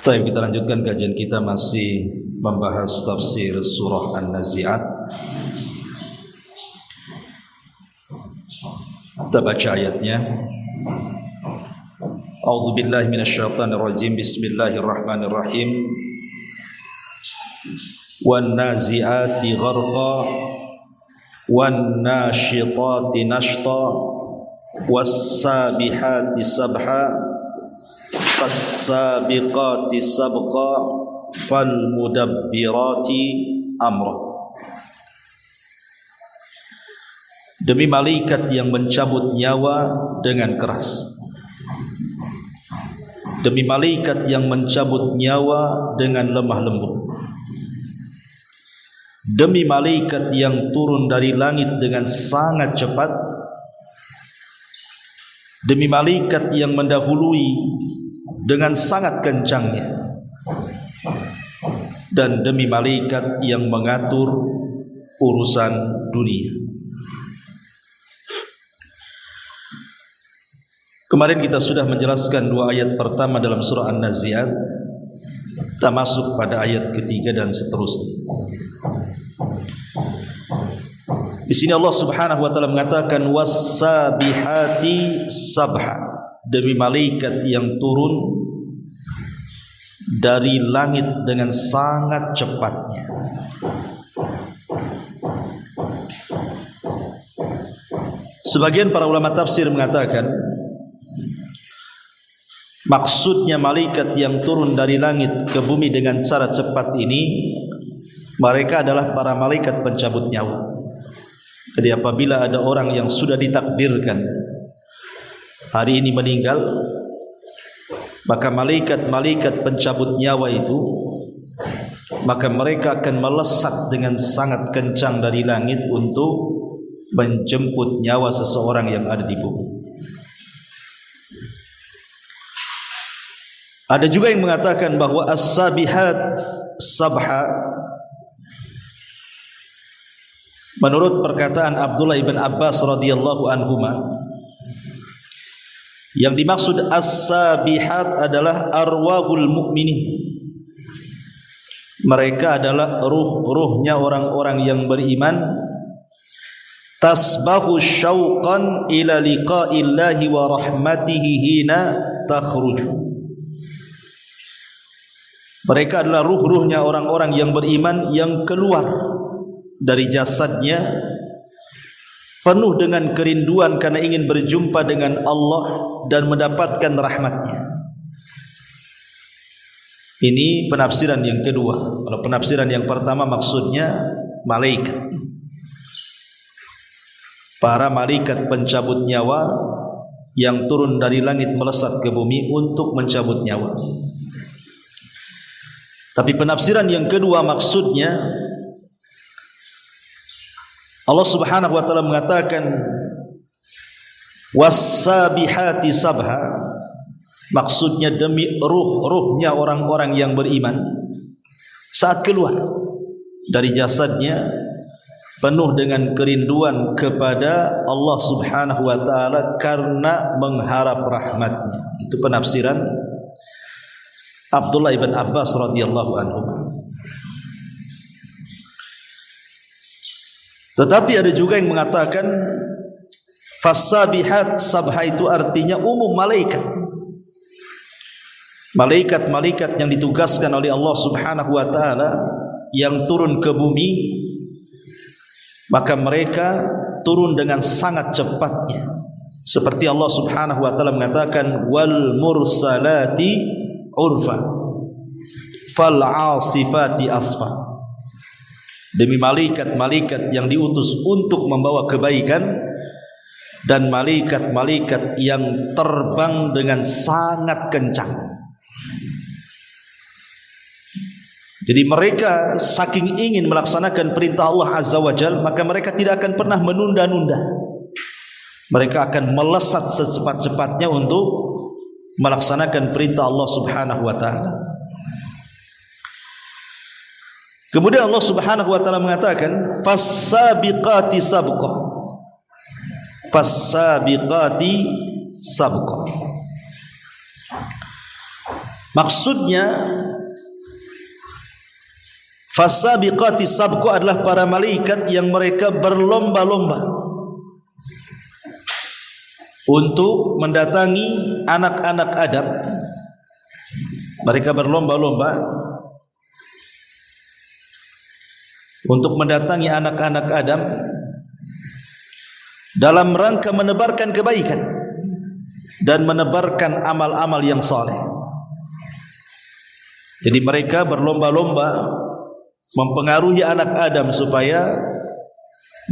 Baik, kita lanjutkan kajian kita, masih membahas tafsir surah An-Nazi'at. Kita baca ayatnya. A'udzu billahi minasyaitonir rajim. Bismillahirrahmanirrahim. Wan nazi'ati gharqa wan nasyitati nashta was sabihati sabha fas-sabiqati sabqa fal-mudabbirati amra. Demi malaikat yang mencabut nyawa dengan keras, demi malaikat yang mencabut nyawa dengan lemah lembut, demi malaikat yang turun dari langit dengan sangat cepat, demi malaikat yang mendahului dengan sangat kencangnya, dan demi malaikat yang mengatur urusan dunia. Kemarin kita sudah menjelaskan dua ayat pertama dalam surah An-Nazi'at. Kita masuk pada ayat ketiga dan seterusnya. Di sini Allah Subhanahu wa taala mengatakan was-sabihati sabha, demi malaikat yang turun dari langit dengan sangat cepatnya. Sebagian para ulama tafsir mengatakan maksudnya malaikat yang turun dari langit ke bumi dengan cara cepat ini, mereka adalah para malaikat pencabut nyawa. Jadi apabila ada orang yang sudah ditakdirkan hari ini meninggal, maka malaikat-malaikat pencabut nyawa itu, maka mereka akan melesat dengan sangat kencang dari langit untuk menjemput nyawa seseorang yang ada di bumi. Ada juga yang mengatakan bahwa as-sabihat sabha, menurut perkataan Abdullah ibn Abbas radhiyallahu anhuma, yang dimaksud as-sabihat adalah arwahul mu'minin. Mereka adalah ruh-ruhnya orang-orang yang beriman. Tasbahu syauqan ila liqa'illahi wa rahmatihi hina takhruju. Mereka adalah ruh-ruhnya orang-orang yang beriman yang keluar dari jasadnya penuh dengan kerinduan karena ingin berjumpa dengan Allah dan mendapatkan rahmatnya. Ini penafsiran yang kedua. Kalau penafsiran yang pertama maksudnya malaikat, para malaikat pencabut nyawa yang turun dari langit melesat ke bumi untuk mencabut nyawa. Tapi penafsiran yang kedua maksudnya Allah Subhanahu wa taala mengatakan was-sabihati sabha, maksudnya demi ruh-ruhnya orang-orang yang beriman saat keluar dari jasadnya penuh dengan kerinduan kepada Allah Subhanahu wa taala karena mengharap rahmatnya. Itu penafsiran Abdullah ibn Abbas radhiyallahu anhu. Tetapi ada juga yang mengatakan fas-sabihat sabha itu artinya umum malaikat. Malaikat-malaikat yang ditugaskan oleh Allah Subhanahu wa taala yang turun ke bumi, maka mereka turun dengan sangat cepatnya. Seperti Allah Subhanahu wa taala mengatakan wal mursalati urfa fal 'asifati asfa, demi malaikat-malaikat yang diutus untuk membawa kebaikan dan malaikat-malaikat yang terbang dengan sangat kencang. Jadi mereka saking ingin melaksanakan perintah Allah Azza wa Jalla, maka mereka tidak akan pernah menunda-nunda. Mereka akan melesat secepat-cepatnya untuk melaksanakan perintah Allah Subhanahu wa taala. Kemudian Allah Subhanahu wa taala mengatakan fas-sabiqati sabqa. Fas-sabiqati sabqa. Maksudnya fasabiqati sabqu adalah para malaikat yang mereka berlomba-lomba untuk mendatangi anak-anak Adam. Mereka berlomba-lomba untuk mendatangi anak-anak Adam dalam rangka menebarkan kebaikan dan menebarkan amal-amal yang saleh. Jadi mereka berlomba-lomba mempengaruhi anak Adam supaya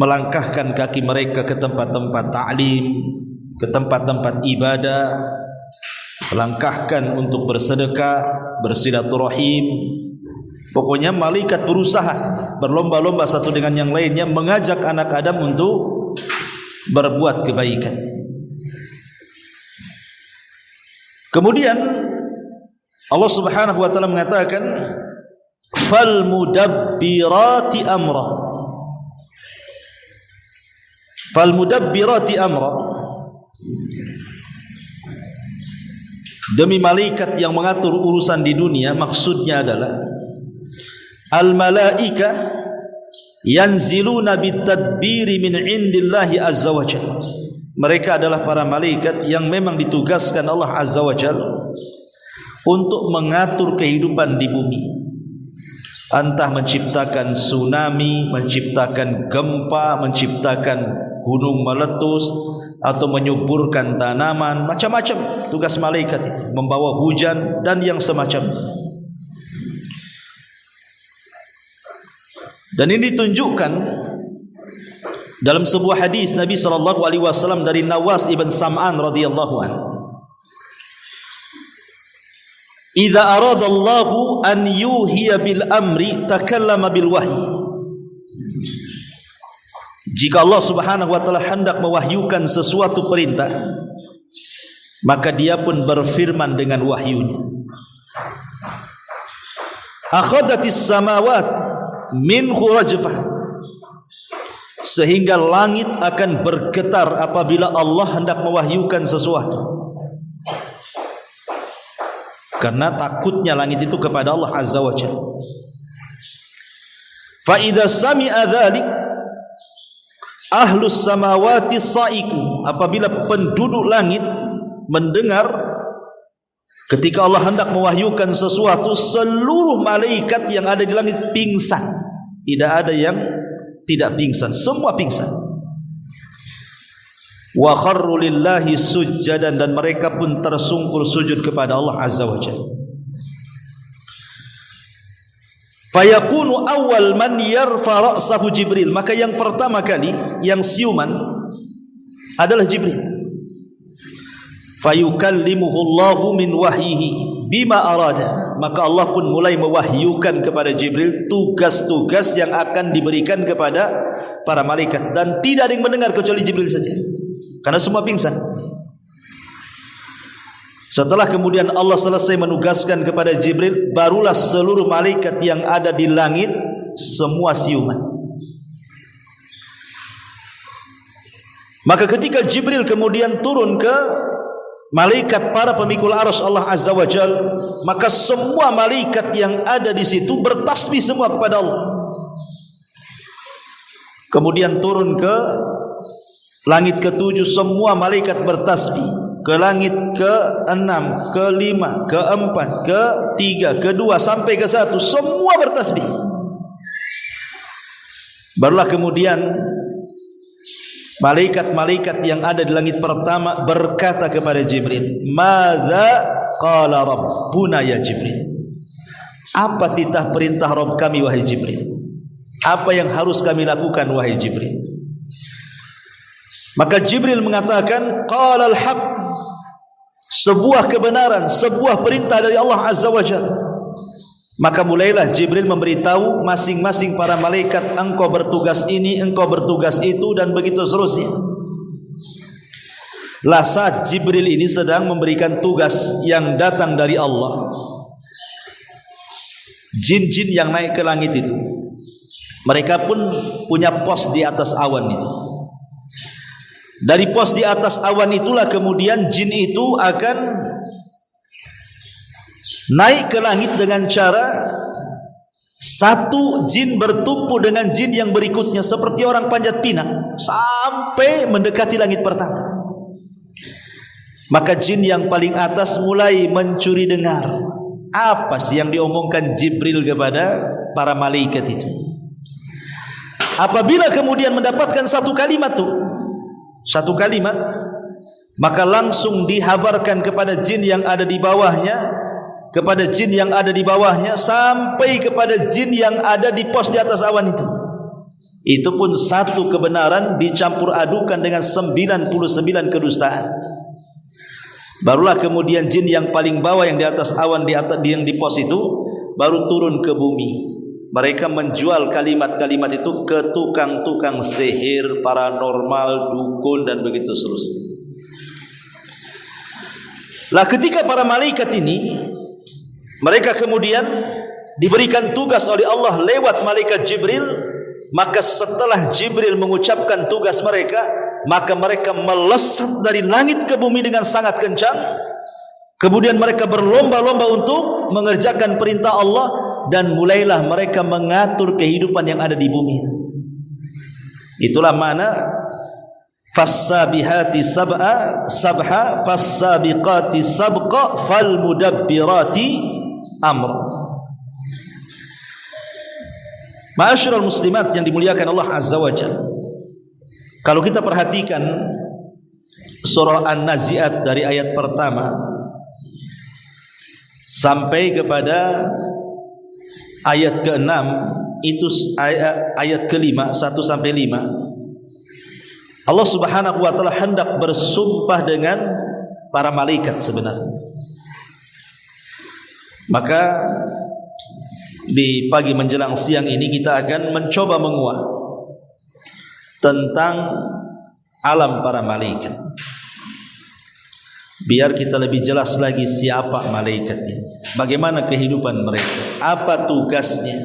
melangkahkan kaki mereka ke tempat-tempat ta'lim, ke tempat-tempat ibadah, melangkahkan untuk bersedekah, bersilaturahim. Pokoknya malaikat berusaha berlomba-lomba satu dengan yang lainnya mengajak anak Adam untuk berbuat kebaikan. Kemudian Allah Subhanahu wa taala mengatakan fal mudabbirati amra. Fal mudabbirati amra, demi malaikat yang mengatur urusan di dunia, maksudnya adalah al-malaika yanziluna bitadbiri min indillahi azza wa jalla. Mereka adalah para malaikat yang memang ditugaskan Allah azza wa jalla untuk mengatur kehidupan di bumi. Entah menciptakan tsunami, menciptakan gempa, menciptakan gunung meletus, atau menyuburkan tanaman, macam-macam tugas malaikat itu, membawa hujan dan yang semacamnya. Dan ini ditunjukkan dalam sebuah hadis Nabi SAW dari Nawas ibn Sam'an radhiyallahu anhu. Idza arada Allahu an yuhiya bil amri takallama bil wahyi. Jika Allah Subhanahu wa taala hendak mewahyukan sesuatu perintah, maka dia pun berfirman dengan wahyunya. Akhadatis samawat minhu rajfah, sehingga langit akan bergetar apabila Allah hendak mewahyukan sesuatu. Karena takutnya langit itu kepada Allah Azza wa Jalla. Fa idza sami'a dzalik ahlus samawati sa'iku, apabila penduduk langit mendengar ketika Allah hendak mewahyukan sesuatu, seluruh malaikat yang ada di langit pingsan. Tidak ada yang tidak pingsan, semua pingsan. Wa kharru lillahi sujjadan, dan mereka pun tersungkur sujud kepada Allah Azza wa Jalla. Fayakunu awal man yarfa ra'sahu Jibril, maka yang pertama kali yang siuman adalah Jibril. Fayukallimuhu Allahu min wahyihi bima arada, maka Allah pun mulai mewahyukan kepada Jibril tugas-tugas yang akan diberikan kepada para malaikat, dan tidak ada yang mendengar kecuali Jibril saja, karena semua pingsan. Setelah kemudian Allah selesai menugaskan kepada Jibril, barulah seluruh malaikat yang ada di langit semua siuman. Maka ketika Jibril kemudian turun ke malaikat para pemikul arsy Allah Azza wa Jalla, maka semua malaikat yang ada di situ bertasbih semua kepada Allah. Kemudian turun ke langit ke-7, semua malaikat bertasbih. Ke langit ke-6, ke-5, ke-4, ke-3, ke-2 sampai ke-1, semua bertasbih. Barulah kemudian malaikat-malaikat yang ada di langit pertama berkata kepada Jibril, "Madza qala rabbuna ya Jibril?" Apa titah perintah Rabb kami wahai Jibril? Apa yang harus kami lakukan wahai Jibril? Maka Jibril mengatakan, qala al-haq, sebuah kebenaran, sebuah perintah dari Allah Azza wa Jalla. Maka mulailah Jibril memberitahu masing-masing para malaikat, engkau bertugas ini, engkau bertugas itu, dan begitu seterusnya. Lah saat Jibril ini sedang memberikan tugas yang datang dari Allah, jin-jin yang naik ke langit itu, mereka pun punya pos di atas awan itu. Dari pos di atas awan itulah kemudian jin itu akan naik ke langit dengan cara satu jin bertumpu dengan jin yang berikutnya seperti orang panjat pinang sampai mendekati langit pertama. Maka jin yang paling atas mulai mencuri dengar apa sih yang diomongkan Jibril kepada para malaikat itu. Apabila kemudian mendapatkan satu kalimat, maka langsung dihabarkan kepada jin yang ada di bawahnya, sampai kepada jin yang ada di pos di atas awan itu. Itu pun satu kebenaran dicampur adukan dengan 99 kedustaan. Barulah kemudian jin yang paling bawah yang di atas awan, yang di pos itu baru turun ke bumi. Mereka menjual kalimat-kalimat itu ke tukang-tukang sihir, paranormal, dukun dan begitu seterusnya. Lah ketika para malaikat ini, mereka kemudian diberikan tugas oleh Allah lewat malaikat Jibril, maka setelah Jibril mengucapkan tugas mereka, maka mereka melesat dari langit ke bumi dengan sangat kencang. Kemudian mereka berlomba-lomba untuk mengerjakan perintah Allah, dan mulailah mereka mengatur kehidupan yang ada di bumi itu. Itulah makna fassabihati sabha fassabiqati sabqa falmudabbirati amra. Ma'asyiral muslimat yang dimuliakan Allah Azza wa Jalla, kalau kita perhatikan surah An-Nazi'at dari ayat pertama sampai kepada ayat ke-6, itu ayat ke-5, 1 sampai 5, Allah Subhanahu wa taala hendak bersumpah dengan para malaikat sebenarnya. Maka di pagi menjelang siang ini kita akan mencoba menguak tentang alam para malaikat, biar kita lebih jelas lagi siapa malaikat ini, bagaimana kehidupan mereka, apa tugasnya.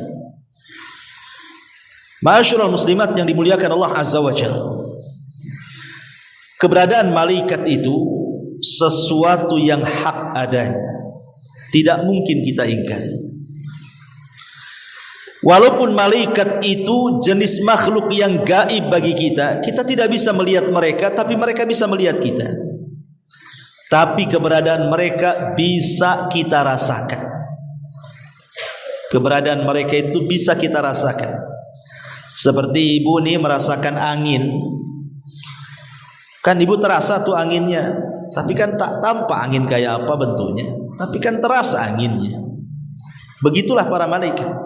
Ma'asyiral muslimat yang dimuliakan Allah Azza wa Jalla, keberadaan malaikat itu sesuatu yang hak adanya, tidak mungkin kita ingkari. Walaupun malaikat itu jenis makhluk yang gaib bagi kita, kita tidak bisa melihat mereka, tapi mereka bisa melihat kita. Tapi keberadaan mereka bisa kita rasakan. Keberadaan mereka itu bisa kita rasakan. Seperti ibu nih merasakan angin. Kan ibu terasa tuh anginnya, tapi kan tak tampak angin kayak apa bentuknya, tapi kan terasa anginnya. Begitulah para malaikat.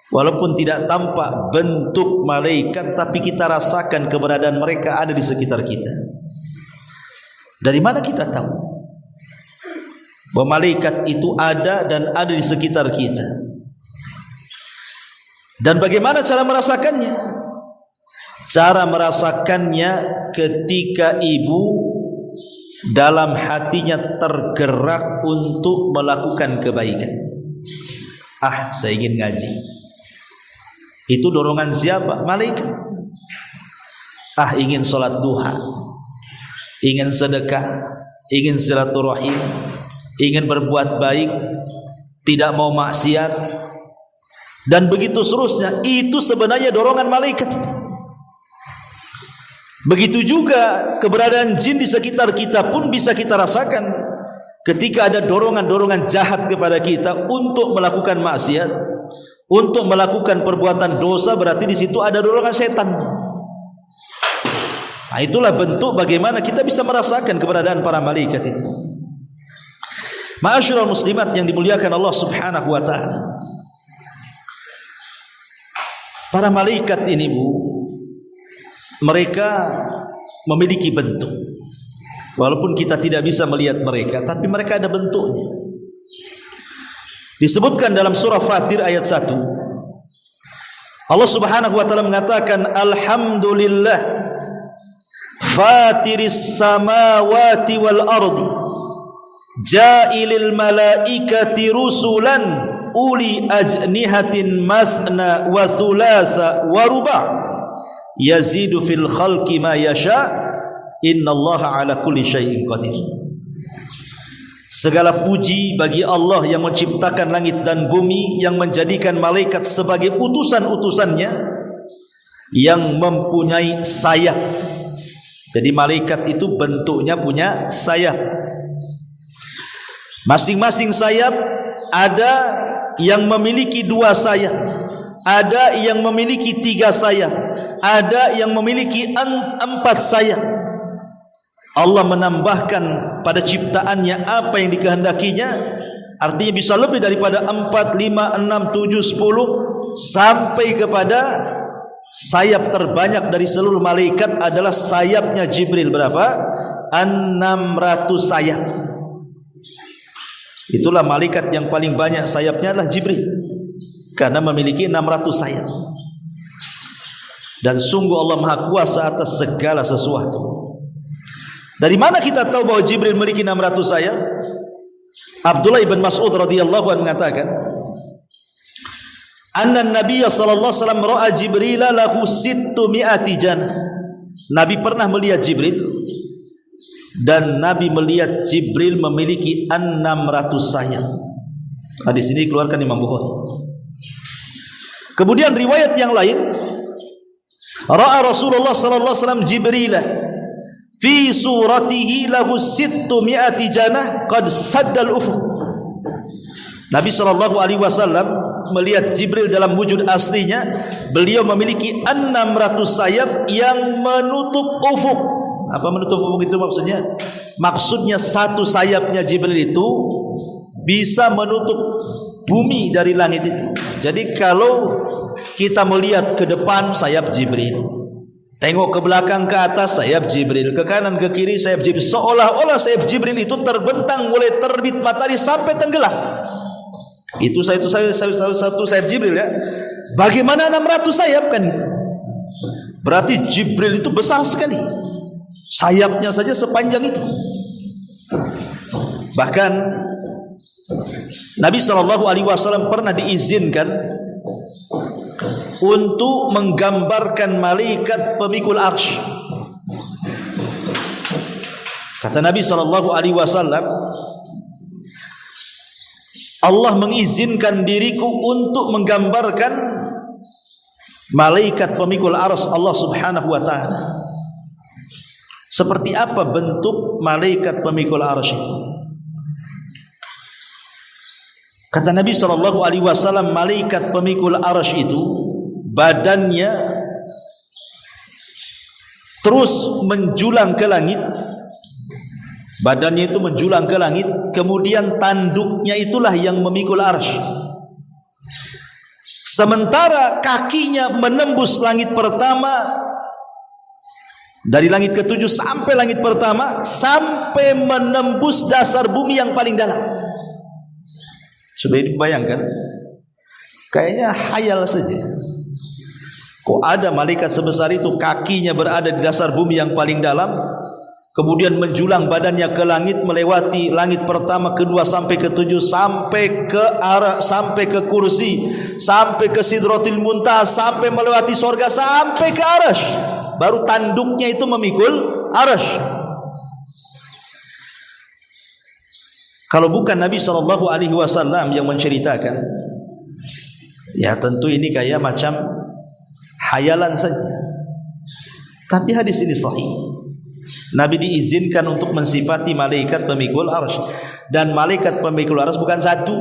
Walaupun tidak tampak bentuk malaikat, tapi kita rasakan keberadaan mereka ada di sekitar kita. Dari mana kita tahu bahwa malaikat itu ada dan ada di sekitar kita? Dan bagaimana cara merasakannya? Cara merasakannya ketika ibu dalam hatinya tergerak untuk melakukan kebaikan. Saya ingin ngaji. Itu dorongan siapa? Malaikat. Ingin sholat duha, ingin sedekah, ingin silaturahim, ingin berbuat baik, tidak mau maksiat, dan begitu seterusnya. Itu sebenarnya dorongan malaikat itu. Begitu juga keberadaan jin di sekitar kita pun bisa kita rasakan. Ketika ada dorongan-dorongan jahat kepada kita untuk melakukan maksiat, untuk melakukan perbuatan dosa, berarti di situ ada dorongan setan. Itulah bentuk bagaimana kita bisa merasakan keberadaan para malaikat itu. Ma'asyiral muslimat yang dimuliakan Allah Subhanahu wa taala, para malaikat ini mereka memiliki bentuk. Walaupun kita tidak bisa melihat mereka, tapi mereka ada bentuknya. Disebutkan dalam surah Fatir ayat 1, Allah Subhanahu wa taala mengatakan, alhamdulillah fatiris samawati wal ardi ja'ilil malaikati rusulan uli ajnihatin mathna wa thulatha wa ruba' yazidu fil khalqi ma yasha innallaha ala kulli syai'in qadir. Segala puji bagi Allah yang menciptakan langit dan bumi, yang menjadikan malaikat sebagai utusan-utusannya yang mempunyai sayap. Jadi malaikat itu bentuknya punya sayap. Masing-masing sayap ada yang memiliki 2 sayap, ada yang memiliki 3 sayap, ada yang memiliki 4 sayap. Allah menambahkan pada ciptaannya apa yang dikehendakinya. Artinya bisa lebih daripada 4, 5, 6, 7, 10 sampai kepada sayap terbanyak dari seluruh malaikat adalah sayapnya Jibril. Berapa? 600 sayap. Itulah malaikat yang paling banyak sayapnya adalah Jibril, karena memiliki 600 sayap. Dan sungguh Allah Maha Kuasa atas segala sesuatu. Dari mana kita tahu bahwa Jibril memiliki 600 sayap? Abdullah ibn Mas'ud radhiyallahu anhu mengatakan, "Anna Nabiy sallallahu alaihi wasallam ra'a Jibril lahu 600 janah." Nabi pernah melihat Jibril, dan Nabi melihat Jibril memiliki 600 sayap. Hadis ini dikeluarkan Imam Bukhari. Kemudian riwayat yang lain, ra'a Rasulullah sallallahu alaihi wasallam Jibril fi suratihi lahu 600 janah qad saddal ufuq. Nabi sallallahu alaihi wasallam melihat Jibril dalam wujud aslinya, beliau memiliki 600 sayap yang menutup ufuk. Apa menutup ufuk itu maksudnya? Maksudnya satu sayapnya Jibril itu bisa menutup bumi dari langit itu. Jadi kalau kita melihat ke depan, sayap Jibril, tengok ke belakang, ke atas, sayap Jibril, ke kanan, ke kiri, sayap Jibril. Seolah-olah sayap Jibril itu terbentang mulai terbit matahari sampai tenggelam. Itu satu sayap Jibril ya. Bagaimana 600 sayap kan itu? Berarti Jibril itu besar sekali. Sayapnya saja sepanjang itu. Bahkan Nabi SAW pernah diizinkan untuk menggambarkan malaikat pemikul arsy. Kata Nabi SAW, Allah mengizinkan diriku untuk menggambarkan malaikat pemikul arsy Allah Subhanahu wa ta'ala. Seperti apa bentuk malaikat pemikul arsy itu? Kata Nabi SAW, malaikat pemikul arsy itu badannya terus menjulang ke langit. Badannya itu menjulang ke langit, kemudian tanduknya itulah yang memikul arsy. Sementara kakinya menembus langit pertama, dari langit ke-7 sampai langit pertama, sampai menembus dasar bumi yang paling dalam. Sudah dibayangkan? Kayaknya hayal saja. Kok ada malaikat sebesar itu, kakinya berada di dasar bumi yang paling dalam, kemudian menjulang badannya ke langit, melewati langit pertama, kedua sampai ke-7, sampai ke arah, sampai ke kursi, sampai ke Sidratil Muntaha, sampai melewati surga, sampai ke arsy. Baru tanduknya itu memikul arsy. Kalau bukan Nabi SAW yang menceritakan, ya tentu ini kayak macam hayalan saja. Tapi hadis ini sahih. Nabi diizinkan untuk mensifati malaikat pemikul arsy. Dan malaikat pemikul arsy bukan satu.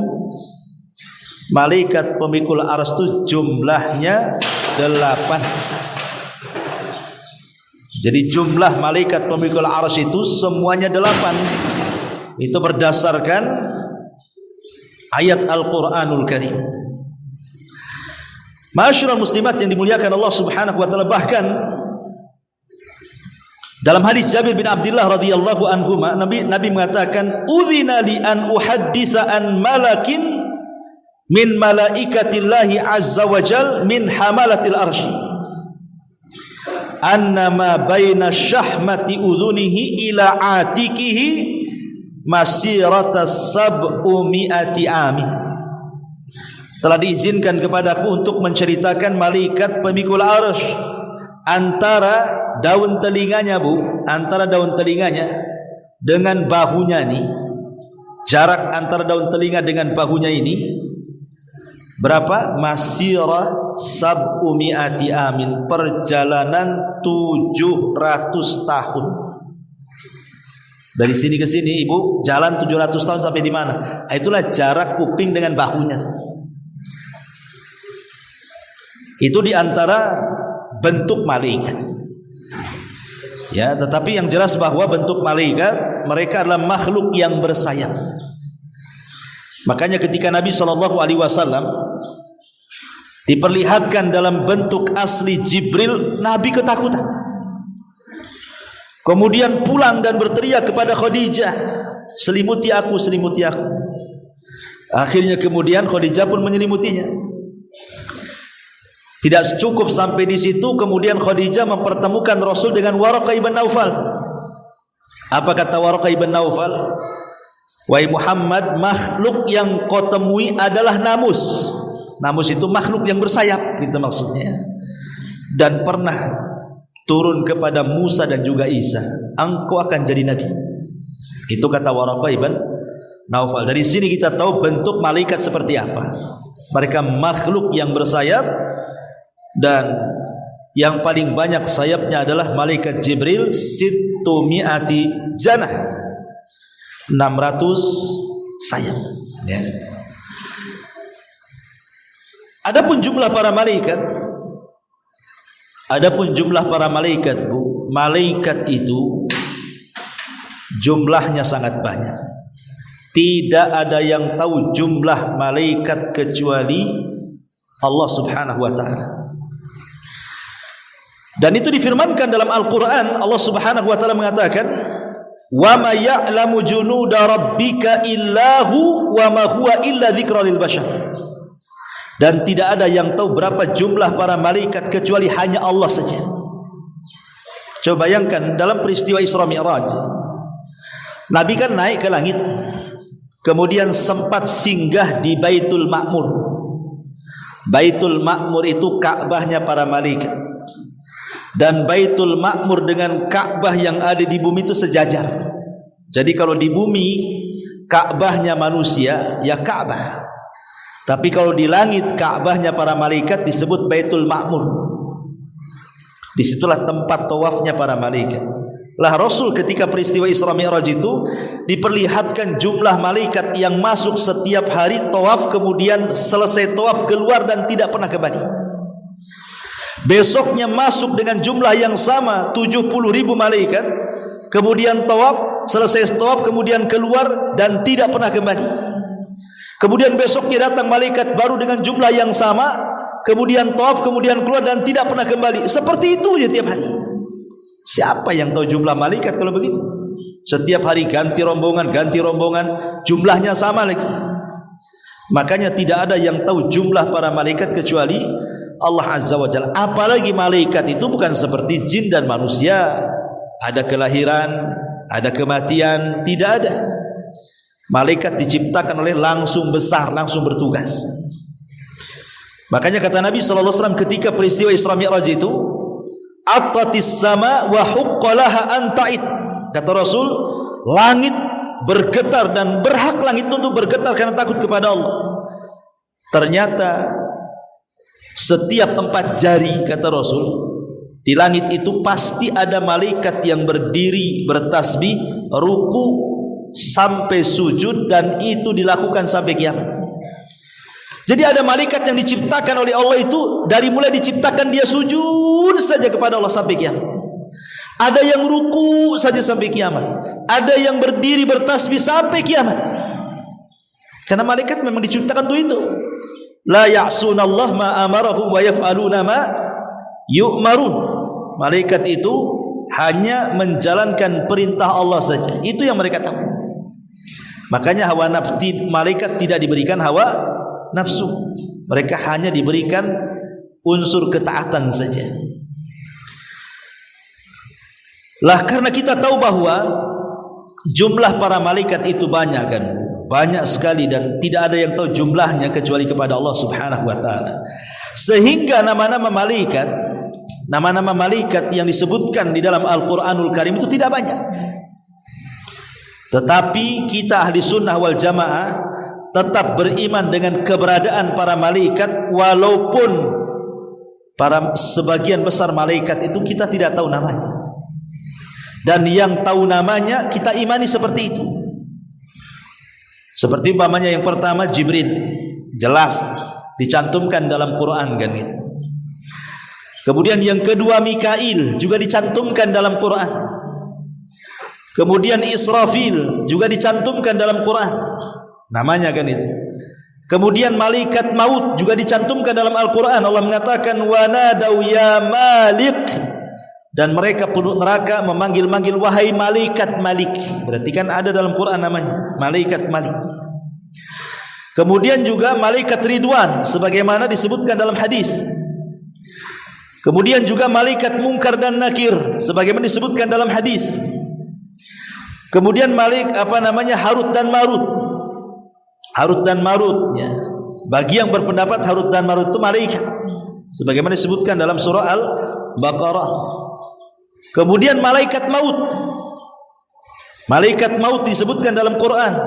Malaikat pemikul arsy itu jumlahnya 8. Jadi jumlah malaikat pemikul arsy itu semuanya 8. Itu berdasarkan ayat Al-Quranul Karim. Ma'asyiral muslimat yang dimuliakan Allah Subhanahu wa ta'ala, bahkan dalam hadis Jabir bin Abdullah radhiyallahu anhu, Nabi mengatakan, "Udzina li an uhadditsa an malakin min malaikatillahi azza wa jal min hamalatil arsy. Annama baina syahmati udhunihi ila atikihi masirata sab'umi'ati amin." Telah diizinkan kepadaku untuk menceritakan malaikat pemikul arsy. Antara daun telinganya, Bu, antara daun telinganya dengan bahunya nih Jarak antara daun telinga dengan bahunya ini berapa? Masirah sab'umi'ati amin, perjalanan 700 tahun. Dari sini ke sini ibu jalan 700 tahun sampai di mana? Itulah jarak kuping dengan bahunya. Itu di antara bentuk malaikat. Ya, tetapi yang jelas bahwa bentuk malaikat mereka adalah makhluk yang bersayap. Makanya ketika Nabi SAW diperlihatkan dalam bentuk asli Jibril, Nabi ketakutan. Kemudian pulang dan berteriak kepada Khadijah, selimuti aku, selimuti aku. Akhirnya kemudian Khadijah pun menyelimutinya. Tidak cukup sampai di situ, kemudian Khadijah mempertemukan Rasul dengan Waraqah ibn Naufal. Apa kata Waraqah ibn Naufal? Wahai Muhammad, makhluk yang kau temui adalah namus. Namus itu makhluk yang bersayap, gitu maksudnya. Dan pernah turun kepada Musa dan juga Isa, engkau akan jadi nabi. Itu kata Waraqah ibn Naufal. Dari sini kita tahu bentuk malaikat seperti apa. Mereka makhluk yang bersayap, dan yang paling banyak sayapnya adalah malaikat Jibril, situmi'ati janah, 600 sayap. Ya. Adapun jumlah para malaikat, Bu, malaikat itu jumlahnya sangat banyak. Tidak ada yang tahu jumlah malaikat kecuali Allah Subhanahu wa taala. Dan itu difirmankan dalam Al-Qur'an. Allah Subhanahu wa taala mengatakan, "Wa ma ya'lamu junuda rabbika illahu wa ma huwa illa dzikra lil bashar." Dan tidak ada yang tahu berapa jumlah para malaikat kecuali hanya Allah saja. Coba bayangkan dalam peristiwa Isra Mi'raj, Nabi kan naik ke langit, kemudian sempat singgah di Baitul Ma'mur. Baitul Ma'mur itu Ka'bahnya para malaikat. Dan Baitul Ma'mur dengan Ka'bah yang ada di bumi itu sejajar. Jadi kalau di bumi Ka'bahnya manusia, ya Ka'bah. Tapi kalau di langit Ka'bahnya para malaikat disebut Baitul Ma'mur. Disitulah tempat tawafnya para malaikat. Lah Rasul ketika peristiwa Isra Mi'raj itu diperlihatkan jumlah malaikat yang masuk setiap hari tawaf, kemudian selesai tawaf keluar dan tidak pernah kembali. Besoknya masuk dengan jumlah yang sama, 70.000 malaikat, kemudian tawaf, selesai tawaf kemudian keluar dan tidak pernah kembali. Kemudian besoknya datang malaikat baru dengan jumlah yang sama, kemudian tawaf, kemudian keluar dan tidak pernah kembali. Seperti itu ya tiap hari. Siapa yang tahu jumlah malaikat kalau begitu? Setiap hari ganti rombongan, jumlahnya sama lagi. Makanya tidak ada yang tahu jumlah para malaikat kecuali Allah Azza wa Jalla. Apalagi malaikat itu bukan seperti jin dan manusia, ada kelahiran, ada kematian, tidak ada. Malaikat diciptakan oleh langsung besar, langsung bertugas. Makanya kata Nabi SAW ketika peristiwa Isra Mi'raj itu, "Attatis sama wa huqqalaha anta'id." Kata Rasul, langit bergetar dan berhak langit untuk bergetar karena takut kepada Allah. Ternyata setiap 4 jari, kata Rasul, di langit itu pasti ada malaikat yang berdiri bertasbih, ruku sampai sujud, dan itu dilakukan sampai kiamat. Jadi ada malaikat yang diciptakan oleh Allah itu dari mulai diciptakan dia sujud saja kepada Allah sampai kiamat. Ada yang ruku saja sampai kiamat. Ada yang berdiri bertasbih sampai kiamat. Karena malaikat memang diciptakan untuk itu. La ya'sunallah ma amarahum wa yaf'aluna ma yu'marun. Malaikat itu hanya menjalankan perintah Allah saja. Itu yang mereka tahu. Makanya hawa nafsu, malaikat tidak diberikan hawa nafsu. Mereka hanya diberikan unsur ketaatan saja. Lah karena kita tahu bahwa jumlah para malaikat itu banyak kan, banyak sekali, dan tidak ada yang tahu jumlahnya kecuali kepada Allah Subhanahu wa taala. Sehingga nama-nama malaikat yang disebutkan di dalam Al-Qur'anul Karim itu tidak banyak. Tetapi kita ahli sunnah wal jamaah tetap beriman dengan keberadaan para malaikat, walaupun para sebagian besar malaikat itu kita tidak tahu namanya, dan yang tahu namanya kita imani seperti itu. Seperti umpamanya yang pertama Jibril, jelas dicantumkan dalam Quran kan gitu. Kemudian yang kedua Mikail juga dicantumkan dalam Quran. Kemudian Israfil juga dicantumkan dalam Quran namanya kan itu. Kemudian malaikat maut juga dicantumkan dalam Al-Quran. Allah mengatakan wa nadau ya Malik, dan mereka penduduk neraka memanggil-manggil wahai malaikat Malik. Berarti kan ada dalam Quran namanya malaikat Malik. Kemudian juga malaikat Ridwan sebagaimana disebutkan dalam hadis. Kemudian juga malaikat Munkar dan Nakir sebagaimana disebutkan dalam hadis. Kemudian Harut dan Marut. Harut dan Marut ya. Bagi yang berpendapat Harut dan Marut itu malaikat sebagaimana disebutkan dalam surah Al-Baqarah. Kemudian malaikat maut. Malaikat maut disebutkan dalam Quran.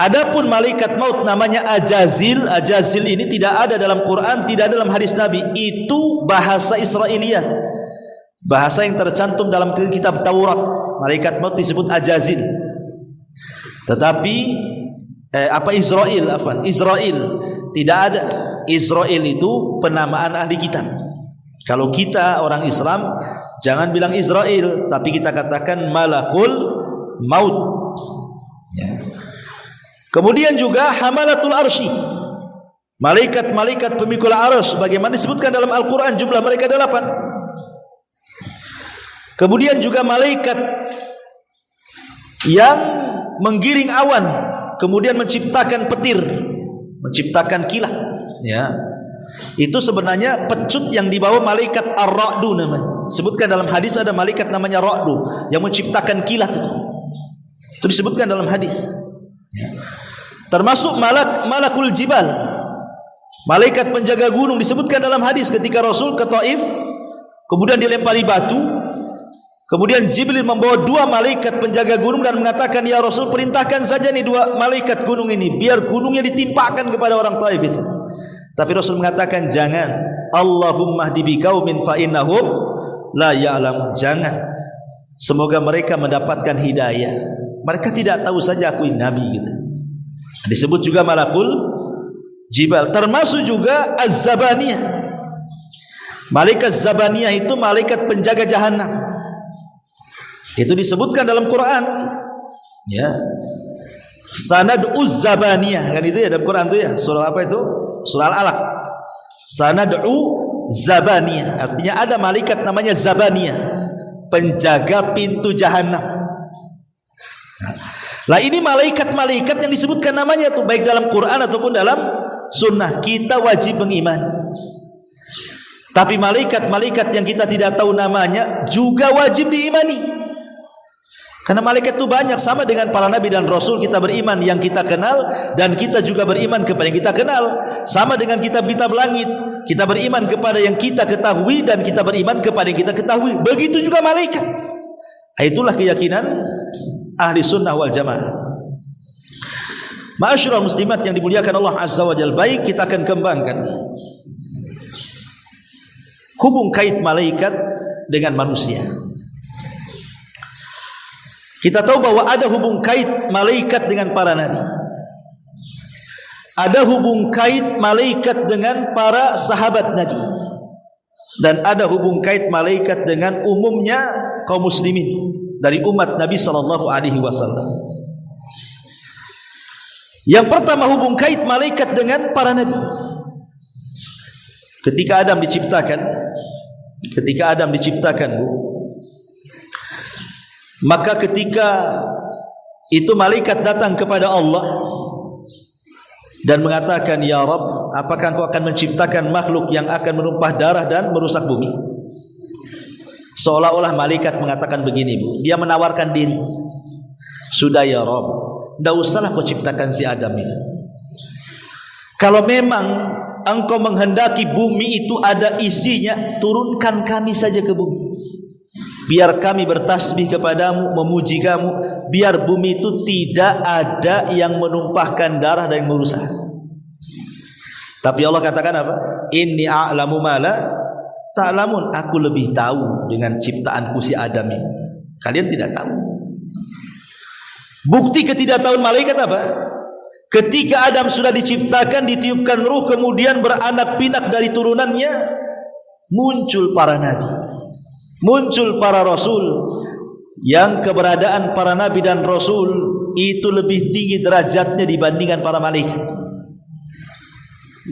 Adapun malaikat maut namanya Ajazil. Ajazil ini tidak ada dalam Quran, tidak ada dalam hadis Nabi. Itu bahasa Israiliyat, bahasa yang tercantum dalam kitab Taurat. Malaikat maut disebut Ajazil. Tetapi Israel tidak ada. Israel itu penamaan ahli kitab. Kalau kita orang Islam jangan bilang Israel, tapi kita katakan malakul maut ya. Kemudian juga hamalatul arsy, malaikat-malaikat pemikul arsy bagaimana disebutkan dalam Al-Quran, jumlah mereka 8. Kemudian juga malaikat yang menggiring awan, kemudian menciptakan petir, menciptakan kilat ya. Itu sebenarnya pecut yang dibawa malaikat Ar-Ra'du namanya. Sebutkan dalam hadis ada malaikat namanya Ra'du yang menciptakan kilat itu. Itu disebutkan dalam hadis ya. Termasuk malakul jibal, malaikat penjaga gunung, disebutkan dalam hadis ketika Rasul ke Taif kemudian dilempari batu. Kemudian Jibril membawa 2 malaikat penjaga gunung dan mengatakan, ya Rasul, perintahkan saja nih 2 malaikat gunung ini biar gunungnya ditimpakan kepada orang Taif itu. Tapi Rasul mengatakan jangan. Allahumma hdi biqaumin fa innahum la ya'lamun. Jangan. Semoga mereka mendapatkan hidayah. Mereka tidak tahu saja aku ini nabi gitu. Disebut juga malakul jibal. Termasuk juga Az-Zabaniyah. Malaikat Zabaniyah itu malaikat penjaga jahanam. Itu disebutkan dalam Quran ya. Sanad'u Zabaniyah kan itu ya dalam Quran itu ya. Surah apa itu? Surah Al-Alaq. Sanad'u Zabaniyah, artinya ada malaikat namanya Zabaniyah, penjaga pintu jahanam. Lah ini malaikat-malaikat yang disebutkan namanya itu baik dalam Quran ataupun dalam sunnah, kita wajib mengimani. Tapi malaikat-malaikat yang kita tidak tahu namanya juga wajib diimani. Karena malaikat itu banyak, sama dengan para nabi dan rasul, kita beriman yang kita kenal dan kita juga beriman kepada yang kita kenal. Sama dengan kitab-kitab langit, kita beriman kepada yang kita ketahui dan kita beriman kepada yang kita ketahui. Begitu juga malaikat. Itulah keyakinan ahli sunnah wal jamaah. Ma'asyiral muslimat yang dimuliakan Allah Azza wa Jalla, baik kita akan kembangkan hubung kait malaikat dengan manusia. Kita tahu bahwa ada hubung kait malaikat dengan para nabi. Ada hubung kait malaikat dengan para sahabat nabi. Dan ada hubung kait malaikat dengan umumnya kaum muslimin dari umat Nabi sallallahu alaihi wasallam. Yang pertama hubung kait malaikat dengan para nabi. Ketika Adam diciptakan, maka ketika itu malaikat datang kepada Allah dan mengatakan, ya Rabb, apakah engkau akan menciptakan makhluk yang akan menumpah darah dan merusak bumi? Seolah-olah malaikat mengatakan begini, Bu, dia menawarkan diri. Sudah ya Rabb, tidak usahlah kau ciptakan si Adam itu. Kalau memang engkau menghendaki bumi itu ada isinya, turunkan kami saja ke bumi. biar kami bertasbih kepadamu, memuji kamu, biar bumi itu tidak ada yang menumpahkan darah dan yang merusak. Tapi Allah katakan apa? Inni a'lamu ma la ta'lamun. Aku lebih tahu dengan ciptaanku si Adam ini, kalian tidak tahu. Bukti ketidaktahuan malaikat apa? Ketika Adam sudah diciptakan, ditiupkan ruh, kemudian beranak pinak dari turunannya, muncul para nabi, muncul para rasul, yang keberadaan para nabi dan rasul itu lebih tinggi derajatnya dibandingkan para malaikat.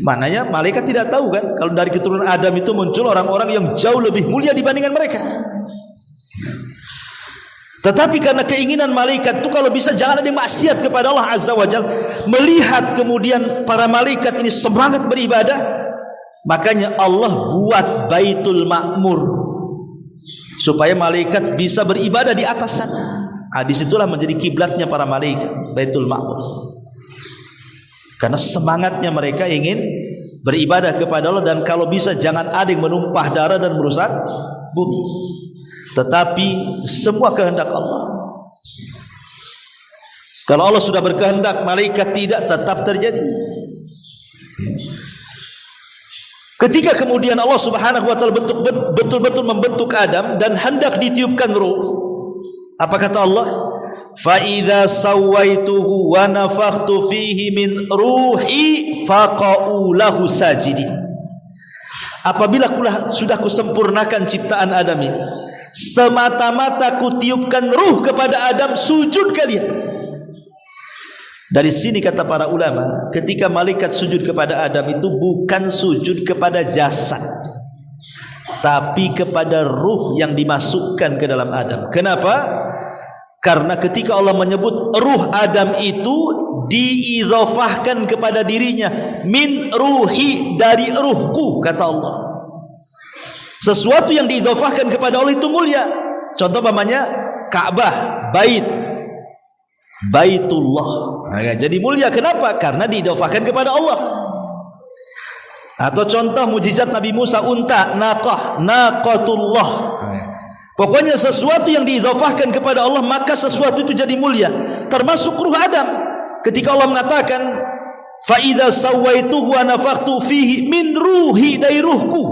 Maknanya malaikat tidak tahu kan kalau dari keturunan Adam itu muncul orang-orang yang jauh lebih mulia dibandingkan mereka. Tetapi karena keinginan malaikat itu kalau bisa jangan ada yang maksiat kepada Allah Azza wa Jalla, melihat kemudian para malaikat ini semangat beribadah, makanya Allah buat Baitul Ma'mur supaya malaikat bisa beribadah di atas sana. Disitulah menjadi kiblatnya para malaikat, Baitul Ma'mur. Karena semangatnya mereka ingin beribadah kepada Allah, dan kalau bisa jangan ada yang menumpah darah dan merusak bumi. Tetapi semua kehendak Allah. Kalau Allah sudah berkehendak, malaikat tidak, tetap terjadi. Ketika kemudian Allah Subhanahu wa taala betul-betul membentuk Adam dan hendak ditiupkan ruh, apa kata Allah? Fa idza sawaituhu wa nafakhtu fihi min ruhi faqa'u lahu sajidin. Apabila sudah kusempurnakan ciptaan Adam ini, semata-mata kutiupkan ruh kepada Adam, sujud kalian. Dari sini kata para ulama, ketika malaikat sujud kepada Adam itu bukan sujud kepada jasad, tapi kepada ruh yang dimasukkan ke dalam Adam. Kenapa? Karena ketika Allah menyebut ruh Adam itu diidzafahkan kepada dirinya, min ruhi, dari ruhku, kata Allah. Sesuatu yang diidzafahkan kepada Allah itu mulia. Contoh namanya Ka'bah, Baitullah. Jadi mulia. Kenapa? Karena diidzafahkan kepada Allah. Atau contoh mujizat Nabi Musa, unta, naqatullah. Pokoknya sesuatu yang diidzafahkan kepada Allah, maka sesuatu itu jadi mulia. Termasuk ruh Adam. Ketika Allah mengatakan, fa idza sawaituhu wa nafakhtu fihi min ruhi, dari ruhku,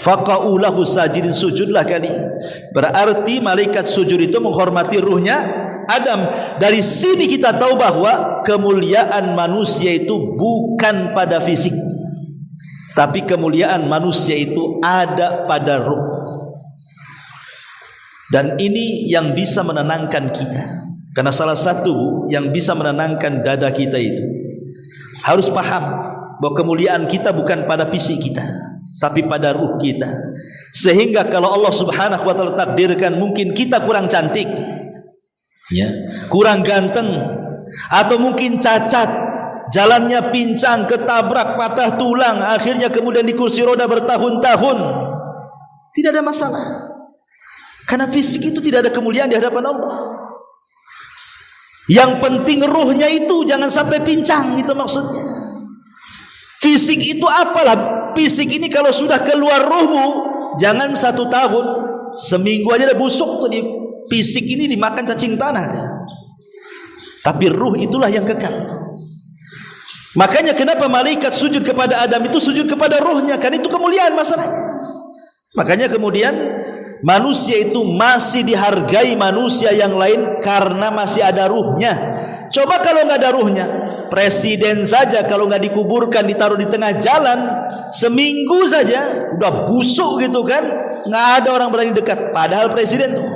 faqa'u lahu sajidin, sujudlah kalian. Berarti malaikat sujud itu menghormati ruhnya Adam. Dari sini kita tahu bahwa kemuliaan manusia itu bukan pada fisik, tapi kemuliaan manusia itu ada pada ruh. Dan ini yang bisa menenangkan kita. Karena salah satu yang bisa menenangkan dada kita itu, harus paham bahwa kemuliaan kita bukan pada fisik kita, tapi pada ruh kita. Sehingga kalau Allah Subhanahu wa taala takdirkan mungkin kita kurang cantik, ya, kurang ganteng, atau mungkin cacat, jalannya pincang, ketabrak, patah tulang, akhirnya kemudian di kursi roda bertahun-tahun, tidak ada masalah. Karena fisik itu tidak ada kemuliaan di hadapan Allah. Yang penting ruhnya itu jangan sampai pincang, itu maksudnya. Fisik itu apalah? Fisik ini kalau sudah keluar ruhmu, jangan 1 tahun, seminggu aja udah busuk tuh di fisik ini, dimakan cacing tanah. Tapi ruh itulah yang kekal. Makanya kenapa malaikat sujud kepada Adam itu sujud kepada ruhnya, kan itu kemuliaan masalahnya. Makanya kemudian manusia itu masih dihargai manusia yang lain karena masih ada ruhnya. Coba kalau nggak ada ruhnya, presiden saja kalau nggak dikuburkan, ditaruh di tengah jalan, seminggu saja udah busuk gitu kan, nggak ada orang berani dekat. Padahal presiden tuh,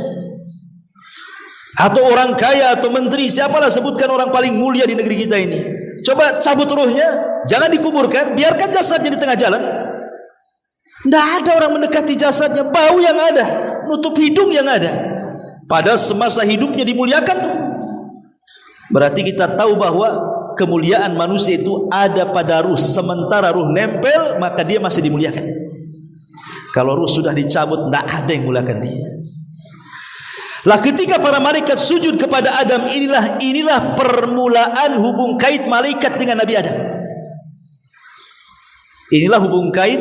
atau orang kaya atau menteri, siapalah, sebutkan orang paling mulia di negeri kita ini, coba cabut ruhnya, jangan dikuburkan, biarkan jasadnya di tengah jalan. Tidak ada orang mendekati jasadnya, bau yang ada, nutup hidung yang ada. Padahal semasa hidupnya dimuliakan tuh. Berarti kita tahu bahwa kemuliaan manusia itu ada pada ruh. Sementara ruh nempel, maka dia masih dimuliakan. Kalau ruh sudah dicabut, tidak ada yang muliakan dia. Lah ketika para malaikat sujud kepada Adam, inilah permulaan hubung kait malaikat dengan Nabi Adam. Inilah hubung kait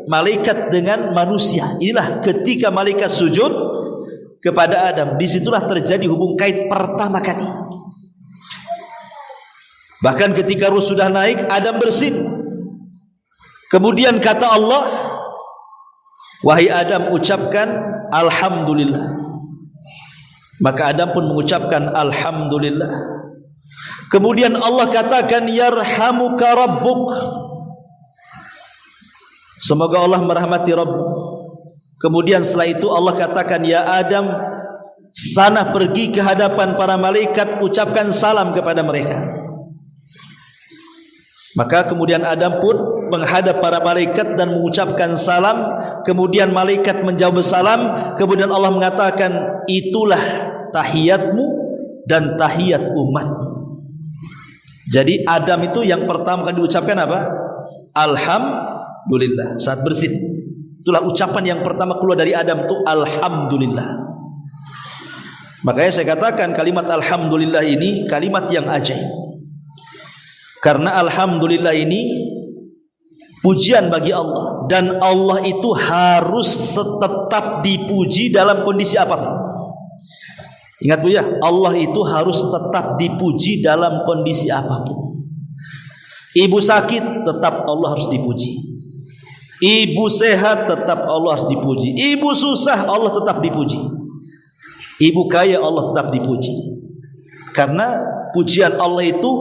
malaikat dengan manusia. Inilah ketika malaikat sujud kepada Adam, disitulah terjadi hubung kait pertama kali. Bahkan ketika ruh sudah naik, Adam bersin. Kemudian kata Allah, wahai Adam, ucapkan alhamdulillah. Maka Adam pun mengucapkan alhamdulillah. Kemudian Allah katakan yarhamuka rabbuk. Semoga Allah merahmati Rabbmu. Kemudian setelah itu Allah katakan, ya Adam, sana pergi ke hadapan para malaikat, ucapkan salam kepada mereka. Maka kemudian Adam pun menghadap para malaikat dan mengucapkan salam. Kemudian malaikat menjawab salam. Kemudian Allah mengatakan, itulah tahiyatmu dan tahiyat umatmu. Jadi Adam itu yang pertama kali diucapkan apa? Alhamdulillah saat bersin. Itulah ucapan yang pertama keluar dari Adam itu alhamdulillah. Makanya saya katakan kalimat alhamdulillah ini kalimat yang ajaib. Karena alhamdulillah ini pujian bagi Allah, dan Allah itu harus tetap dipuji dalam kondisi apapun. Ingat Bu ya, Allah itu harus tetap dipuji dalam kondisi apapun. Ibu sakit, tetap Allah harus dipuji. Ibu sehat, tetap Allah harus dipuji. Ibu susah, Allah tetap dipuji. Ibu kaya, Allah tetap dipuji. Karena pujian Allah itu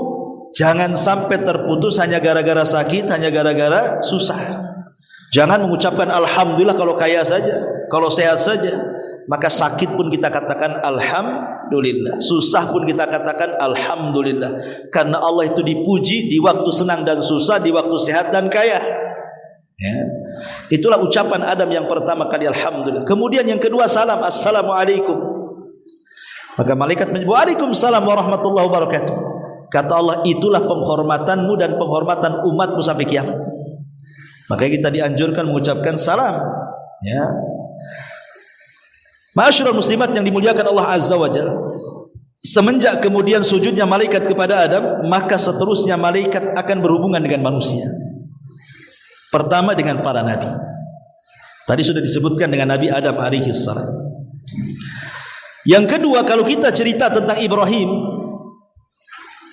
jangan sampai terputus hanya gara-gara sakit, hanya gara-gara susah. Jangan mengucapkan alhamdulillah kalau kaya saja, kalau sehat saja. Maka sakit pun kita katakan alhamdulillah, susah pun kita katakan alhamdulillah. Karena Allah itu dipuji di waktu senang dan susah, di waktu sehat dan kaya. Ya. Itulah ucapan Adam yang pertama kali alhamdulillah. Kemudian yang kedua salam, assalamualaikum. Maka malaikat menyebut waalaikumsalam warahmatullahi wabarakatuh. Kata Allah, itulah penghormatanmu dan penghormatan umatmu sampai kiamat. Makanya kita dianjurkan mengucapkan salam. Ya. Ma'asyiral muslimat yang dimuliakan Allah Azza wa Jalla, semenjak kemudian sujudnya malaikat kepada Adam, maka seterusnya malaikat akan berhubungan dengan manusia. Pertama dengan para nabi. Tadi sudah disebutkan dengan Nabi Adam alaihi salam. Yang kedua, kalau kita cerita tentang Ibrahim,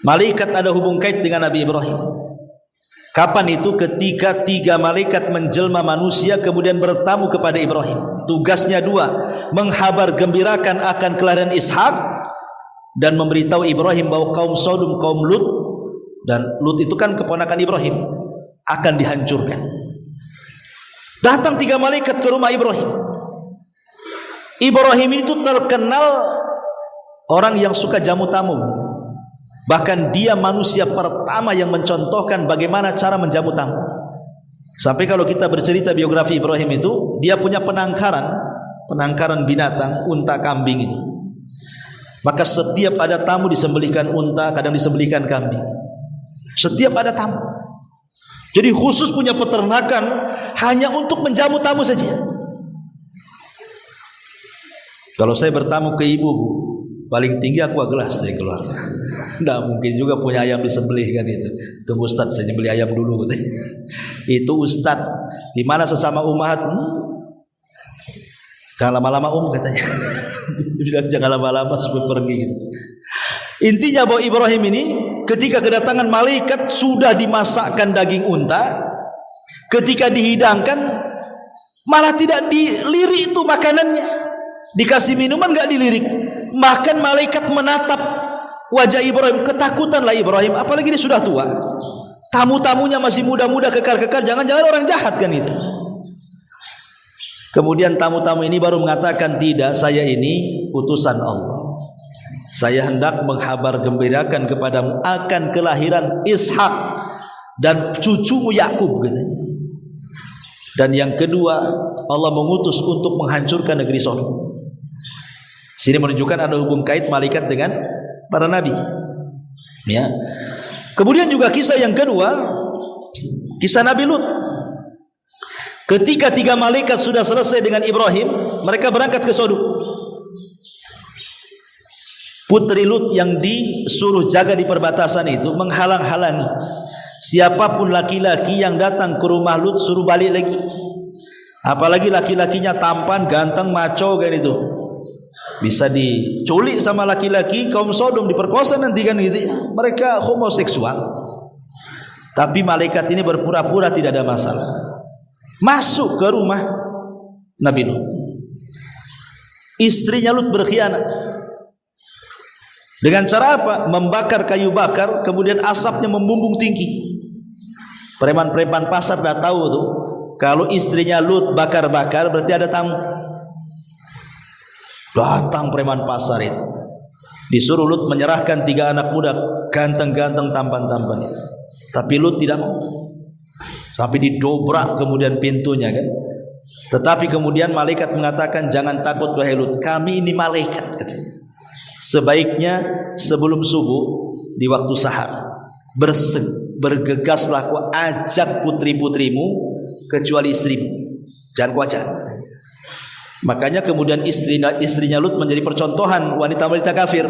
malaikat ada hubung kait dengan Nabi Ibrahim. Kapan itu? Ketika 3 malaikat menjelma manusia kemudian bertamu kepada Ibrahim. Tugasnya 2, menghabar gembirakan akan kelahiran Ishak dan memberitahu Ibrahim bahwa kaum Sodom, kaum Lut, dan Lut itu kan keponakan Ibrahim, akan dihancurkan. Datang 3 malaikat ke rumah Ibrahim. Ibrahim itu terkenal orang yang suka jamu tamu. Bahkan dia manusia pertama yang mencontohkan bagaimana cara menjamu tamu. Sampai kalau kita bercerita biografi Ibrahim itu, dia punya penangkaran binatang, unta, kambing itu. Maka setiap ada tamu disembelihkan unta, kadang disembelihkan kambing. Setiap ada tamu. Jadi khusus punya peternakan hanya untuk menjamu tamu saja. Kalau saya bertamu ke ibu, paling tinggi aku gelas dari keluarga. Tidak mungkin juga punya ayam disembelih kan itu. Tunggu Ustaz, saya nyembelih ayam dulu. Itu Ustaz. Di mana sesama umat? Jangan lama-lama katanya. Bilang jangan lama-lama sebelum pergi. Gitu. Intinya bahwa Ibrahim ini ketika kedatangan malaikat sudah dimasakkan daging unta. Ketika dihidangkan malah tidak dilirik itu makanannya. Dikasih minuman enggak dilirik. Bahkan malaikat menatap wajah Ibrahim, ketakutanlah Ibrahim, apalagi dia sudah tua. Tamu-tamunya masih muda-muda, kekar-kekar, jangan-jangan orang jahat kan itu. Kemudian tamu-tamu ini baru mengatakan, tidak, saya ini utusan Allah. Saya hendak menghabar gembirakan kepadamu akan kelahiran Ishak dan cucumu Yakub katanya. Dan yang kedua, Allah mengutus untuk menghancurkan negeri Sodom. Sini menunjukkan ada hubung kait malaikat dengan para nabi. Ya. Kemudian juga kisah yang kedua, kisah Nabi Lut. Ketika 3 malaikat sudah selesai dengan Ibrahim, mereka berangkat ke Sodom. Putri Lut yang disuruh jaga di perbatasan itu menghalang-halangi. Siapapun laki-laki yang datang ke rumah Lut suruh balik lagi. Apalagi laki-lakinya tampan, ganteng, maco kan itu. Bisa diculik sama laki-laki kaum Sodom, diperkosa nanti kan gitu ya. Mereka homoseksual. Tapi malaikat ini berpura-pura tidak ada masalah. Masuk ke rumah Nabi Lut. Istrinya Lut berkhianat. Dengan cara apa? Membakar kayu bakar, kemudian asapnya membumbung tinggi. Preman-preman pasar dah tahu tuh, kalau istrinya Lut bakar-bakar berarti ada tamu. Datang preman pasar itu, disuruh Lut menyerahkan 3 anak muda ganteng-ganteng, tampan-tampan itu. Tapi Lut tidak mau. Tapi didobrak kemudian pintunya kan. Tetapi kemudian malaikat mengatakan, jangan takut wahai Lut, kami ini malaikat katanya. Sebaiknya sebelum subuh di waktu sahar bergegaslah kau ajak putri-putrimu kecuali istrimu, jangan kau ajak. Makanya kemudian istrinya Lut menjadi percontohan wanita-wanita kafir.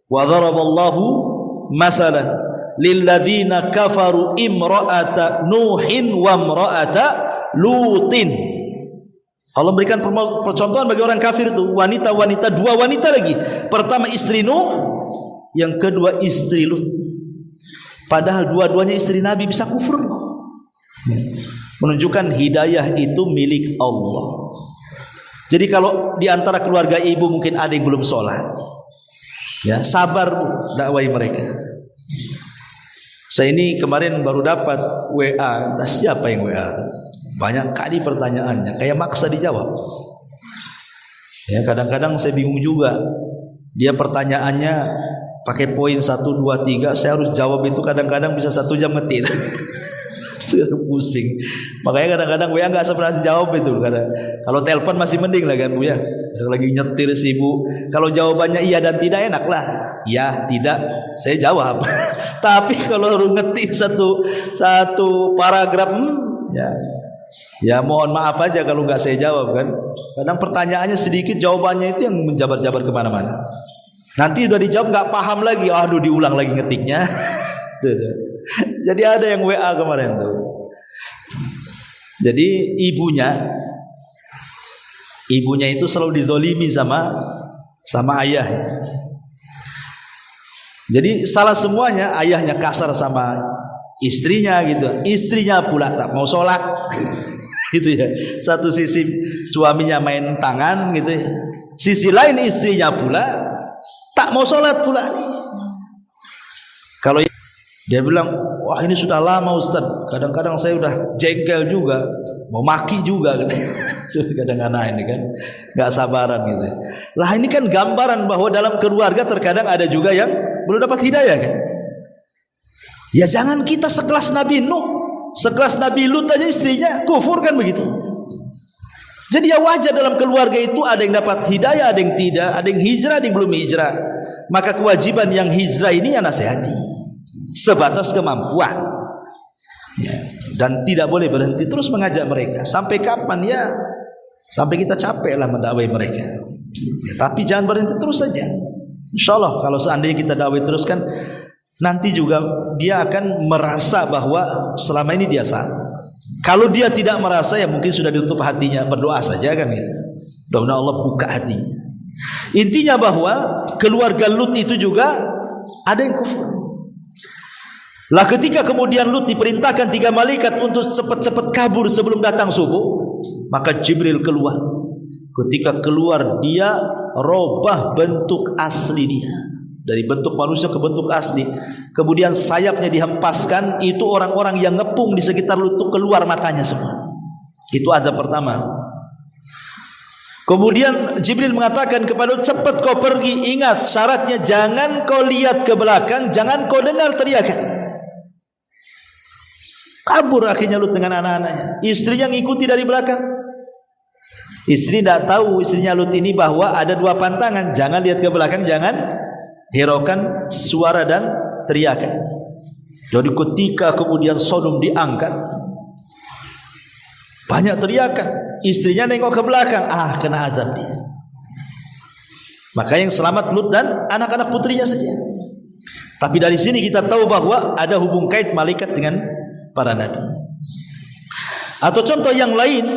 Wa dharaballahu masalan lilladzina kafaru imra'ata Nuhin wa imra'ata Lutin. Allah memberikan percontohan bagi orang kafir itu, wanita-wanita, 2 wanita lagi. Pertama istri Nuh, yang kedua istri Lut. Padahal dua-duanya istri Nabi bisa kufur. Menunjukkan hidayah itu milik Allah. Jadi kalau di antara keluarga ibu mungkin ada yang belum sholat, ya sabar dakwai mereka. Saya ini kemarin baru dapat WA, entah siapa yang WA. Banyak kali pertanyaannya, kayak maksa dijawab. Ya kadang-kadang saya bingung juga. Dia pertanyaannya pakai poin 1, 2, 3, saya harus jawab itu kadang-kadang bisa 1 jam ngetik. Pusing. Makanya kadang-kadang WA nggak pernah dijawab itu. Kalau telepon masih mending lah kan Bu ya. Lagi nyetir sibuk. Kalau jawabannya iya dan tidak enak lah. Iya, tidak, saya jawab. Tapi kalau ngetik satu paragraf, ya mohon maaf aja kalau nggak saya jawab kan. Kadang pertanyaannya sedikit, jawabannya itu yang menjabar-jabar kemana-mana. Nanti udah dijawab nggak paham lagi, aduh diulang lagi ngetiknya. Jadi ada yang WA kemarin tuh. Jadi ibunya itu selalu dizolimi sama ayahnya. Jadi salah semuanya, ayahnya kasar sama istrinya gitu. Istrinya pula tak mau sholat. Gitu ya. Satu sisi suaminya main tangan gitu ya. Sisi lain istrinya pula tak mau sholat pula nih. Kalau dia bilang, wah ini sudah lama Ustaz, kadang-kadang saya udah jengkel juga, mau maki juga gitu. Kadang-kadang ini kan nggak sabaran gitu. Lah ini kan gambaran bahwa dalam keluarga terkadang ada juga yang belum dapat hidayah kan. Ya jangan kita sekelas Nabi Nuh, sekelas Nabi Lut aja istrinya kufur kan begitu. Jadi ya wajar dalam keluarga itu ada yang dapat hidayah, ada yang tidak, ada yang hijrah, ada yang belum hijrah. Maka kewajiban yang hijrah ini ya nasihati sebatas kemampuan ya, dan tidak boleh berhenti, terus mengajak mereka sampai kapan ya, sampai kita capek lah mendakwai mereka ya, tapi jangan berhenti, terus saja. InsyaAllah kalau seandainya kita dakwai terus kan, nanti juga dia akan merasa bahwa selama ini dia salah. Kalau dia tidak merasa ya mungkin sudah ditutup hatinya, berdoa saja kan gitu. Mudah-mudahan Allah buka hatinya. Intinya bahwa keluarga Lut itu juga ada yang kufur. Lah ketika kemudian Lut diperintahkan 3 malaikat untuk cepat-cepat kabur sebelum datang subuh, maka Jibril keluar. Ketika keluar dia robah bentuk asli dia, dari bentuk manusia ke bentuk asli. Kemudian sayapnya dihempaskan, itu orang-orang yang ngepung di sekitar Lut keluar matanya semua. Itu azab pertama. Kemudian Jibril mengatakan kepada Lut, cepat kau pergi, ingat syaratnya jangan kau lihat ke belakang, jangan kau dengar teriakan. Kabur akhirnya Lut dengan anak-anaknya. Istrinya ngikuti dari belakang. Istri tidak tahu, istrinya Lut ini bahwa ada 2 pantangan, jangan lihat ke belakang, jangan hiraukan suara dan teriakan. Jadi ketika kemudian Sodom diangkat, banyak teriakan. Istrinya nengok ke belakang, kena azab dia. Maka yang selamat Lut dan anak-anak putrinya saja. Tapi dari sini kita tahu bahwa ada hubung kait malaikat dengan para nabi. Atau contoh yang lain,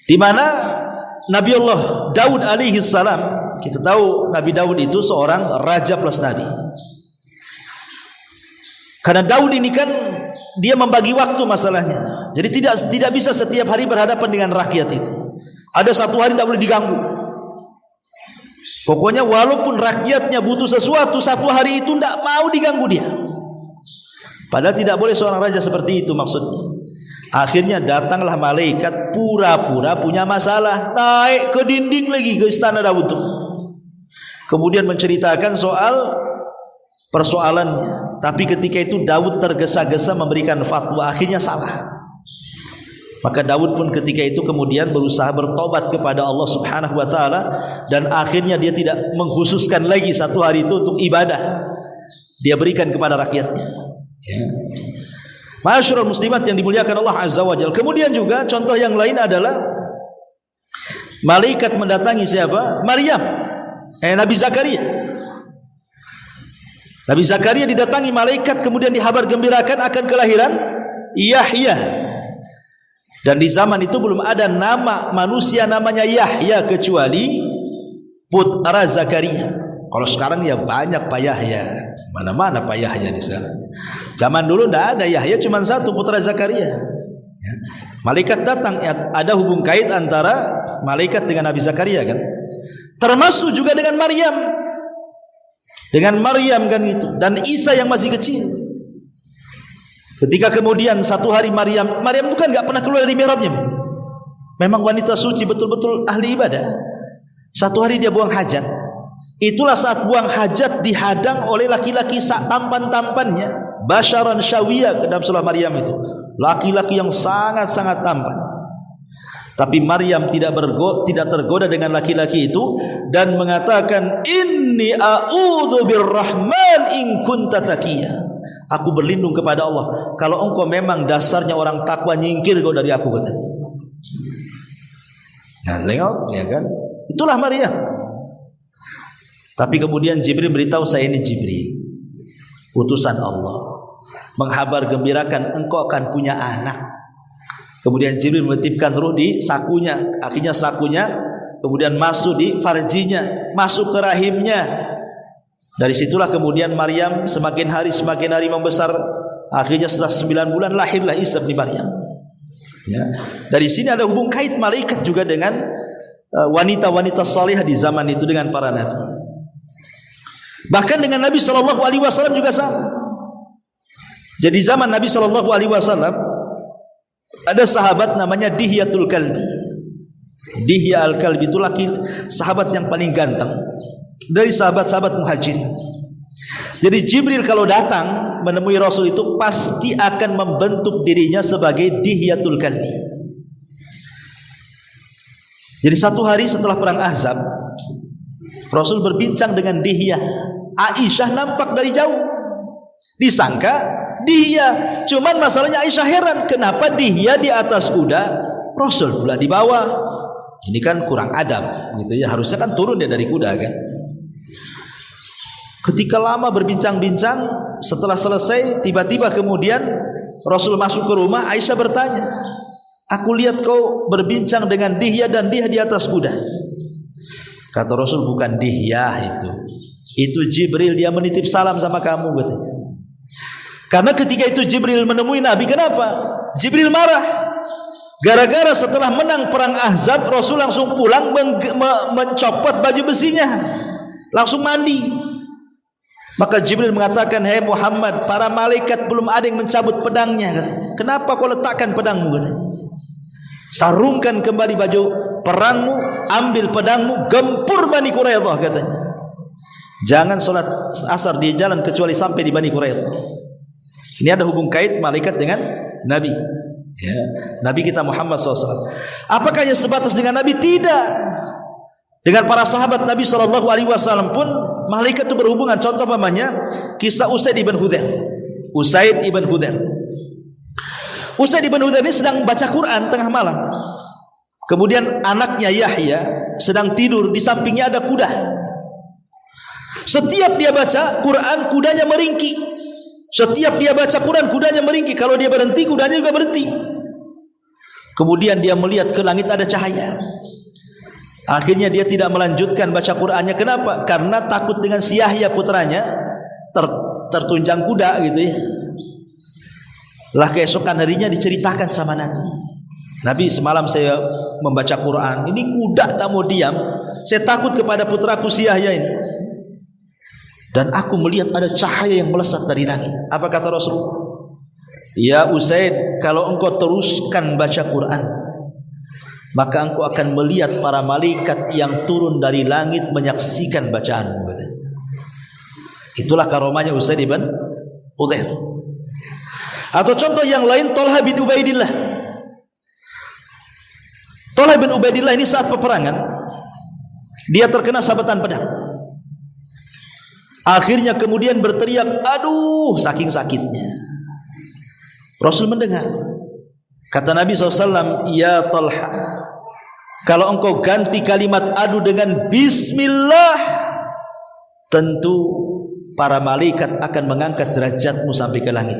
di mana Nabi Allah Daud alaihi salam, kita tahu Nabi Daud itu seorang raja plus nabi. Karena Daud ini kan dia membagi waktu masalahnya. Jadi tidak bisa setiap hari berhadapan dengan rakyat itu. Ada satu hari tidak boleh diganggu. Pokoknya walaupun rakyatnya butuh sesuatu, satu hari itu tidak mau diganggu dia. Padahal tidak boleh seorang raja seperti itu maksudnya. Akhirnya datanglah malaikat pura-pura punya masalah, naik ke dinding lagi ke istana Daud. Kemudian menceritakan soal persoalannya. Tapi ketika itu Daud tergesa-gesa memberikan fatwa, akhirnya salah. Maka Daud pun ketika itu kemudian berusaha bertobat kepada Allah Subhanahu wa taala, dan akhirnya dia tidak mengkhususkan lagi satu hari itu untuk ibadah. Dia berikan kepada rakyatnya. Ya. Ma'asyiral muslimat yang dimuliakan Allah Azza wa Jalla. Kemudian juga contoh yang lain adalah malaikat mendatangi siapa? Maryam, Nabi Zakaria. Nabi Zakaria didatangi malaikat, kemudian dihabar gembirakan akan kelahiran Yahya. Dan di zaman itu belum ada nama manusia namanya Yahya kecuali putra Zakaria. Kalau sekarang ya banyak Pak Yahya, mana-mana Pak Yahya di sana. Zaman dulu tidak ada Yahya, cuma satu putra Zakaria. Ya. Malaikat datang, ada hubung kait antara malaikat dengan Nabi Zakaria kan. Termasuk juga dengan Maryam. Dengan Maryam kan itu, dan Isa yang masih kecil. Ketika kemudian satu hari Maryam itu kan nggak pernah keluar dari mihrabnya. Memang wanita suci, betul-betul ahli ibadah. Satu hari dia buang hajat. Itulah saat buang hajat dihadang oleh laki-laki tampan-tampannya, basyaran syawiyah ke dalam surah Maryam itu. Laki-laki yang sangat-sangat tampan. Tapi Maryam tidak tergoda dengan laki-laki itu dan mengatakan, inni a'udzu birrahman in kunta taqiyya. Aku berlindung kepada Allah kalau engkau memang dasarnya orang takwa, nyingkir kau dari aku, katanya. Nah, tengok ya kan? Itulah Maryam. Tapi kemudian Jibril beritahu, saya ini Jibril, utusan Allah, menghabar gembirakan engkau akan punya anak. Kemudian Jibril menitipkan ruh di sakunya. Akhirnya sakunya kemudian masuk di farjinya, masuk ke rahimnya. Dari situlah kemudian Maryam semakin hari membesar. Akhirnya setelah 9 bulan lahirlah Isa bin Maryam. Ya. Dari sini ada hubung kait malaikat juga dengan wanita-wanita salihah di zaman itu dengan para nabi. Bahkan dengan Nabi SAW juga sama. Jadi zaman Nabi SAW ada sahabat namanya Dihyatul Kalbi. Dihya al-Kalbi itu sahabat yang paling ganteng dari sahabat-sahabat Muhajirin. Jadi Jibril kalau datang menemui Rasul itu pasti akan membentuk dirinya sebagai Dihyatul Kalbi. Jadi satu hari setelah perang Ahzab, Rasul berbincang dengan Dihya. Aisyah nampak dari jauh, disangka Dihya. Cuman masalahnya Aisyah heran, kenapa Dihya di atas kuda, Rasul pula di bawah. Ini kan kurang adab gitu ya, harusnya kan turun dia dari kuda kan. Ketika lama berbincang-bincang, setelah selesai tiba-tiba kemudian Rasul masuk ke rumah. Aisyah bertanya, aku lihat kau berbincang dengan Dihya dan dia di atas kuda. Kata Rasul, bukan Dihya itu Jibril, dia menitip salam sama kamu, katanya. Karena ketika itu Jibril menemui Nabi, kenapa? Jibril marah. Gara-gara setelah menang perang Ahzab, Rasul langsung pulang mencopot baju besinya, langsung mandi. Maka Jibril mengatakan, hei Muhammad, para malaikat belum ada yang mencabut pedangnya, katanya. Kenapa kau letakkan pedangmu, katanya. Sarungkan kembali baju perangmu, ambil pedangmu, gempur Bani Quraidah, katanya. Jangan sholat asar di jalan kecuali sampai di Bani Quraidah. Ini ada hubung kait malaikat dengan Nabi. Ya, Nabi kita Muhammad SAW. Apakah hanya sebatas dengan Nabi? Tidak. Dengan para sahabat Nabi SAW pun malaikat itu berhubungan. Contoh namanya kisah Usaid ibn Hudzair. Usaid ibn Hudzair ini sedang baca Quran tengah malam. Kemudian anaknya Yahya sedang tidur, di sampingnya ada kuda. Setiap dia baca Quran, kudanya meringki. Setiap dia baca Quran, kudanya meringki. Kalau dia berhenti, kudanya juga berhenti. Kemudian dia melihat ke langit ada cahaya. Akhirnya dia tidak melanjutkan baca Qur'annya. Kenapa? Karena takut dengan si Yahya putranya tertunjang kuda gitu ya. Lah keesokan harinya diceritakan sama Nabi. Nabi, semalam saya membaca Quran, ini kuda tak mau diam. Saya takut kepada putraku si Yahya ini. Dan aku melihat ada cahaya yang melesat dari langit. Apa kata Rasulullah? Ya Usaid, kalau engkau teruskan baca Quran, maka engkau akan melihat para malaikat yang turun dari langit menyaksikan bacaanmu. Itulah karomahnya Usaid ibn Hudzair. Atau contoh yang lain, Thalha bin Ubaidillah. Thalha bin Ubaidillah ini saat peperangan, dia terkena sabatan pedang. Akhirnya kemudian berteriak, aduh, saking sakitnya. Rasul mendengar. Kata Nabi SAW, ya Thalha, kalau engkau ganti kalimat aduh dengan Bismillah, tentu para malaikat akan mengangkat derajatmu sampai ke langit.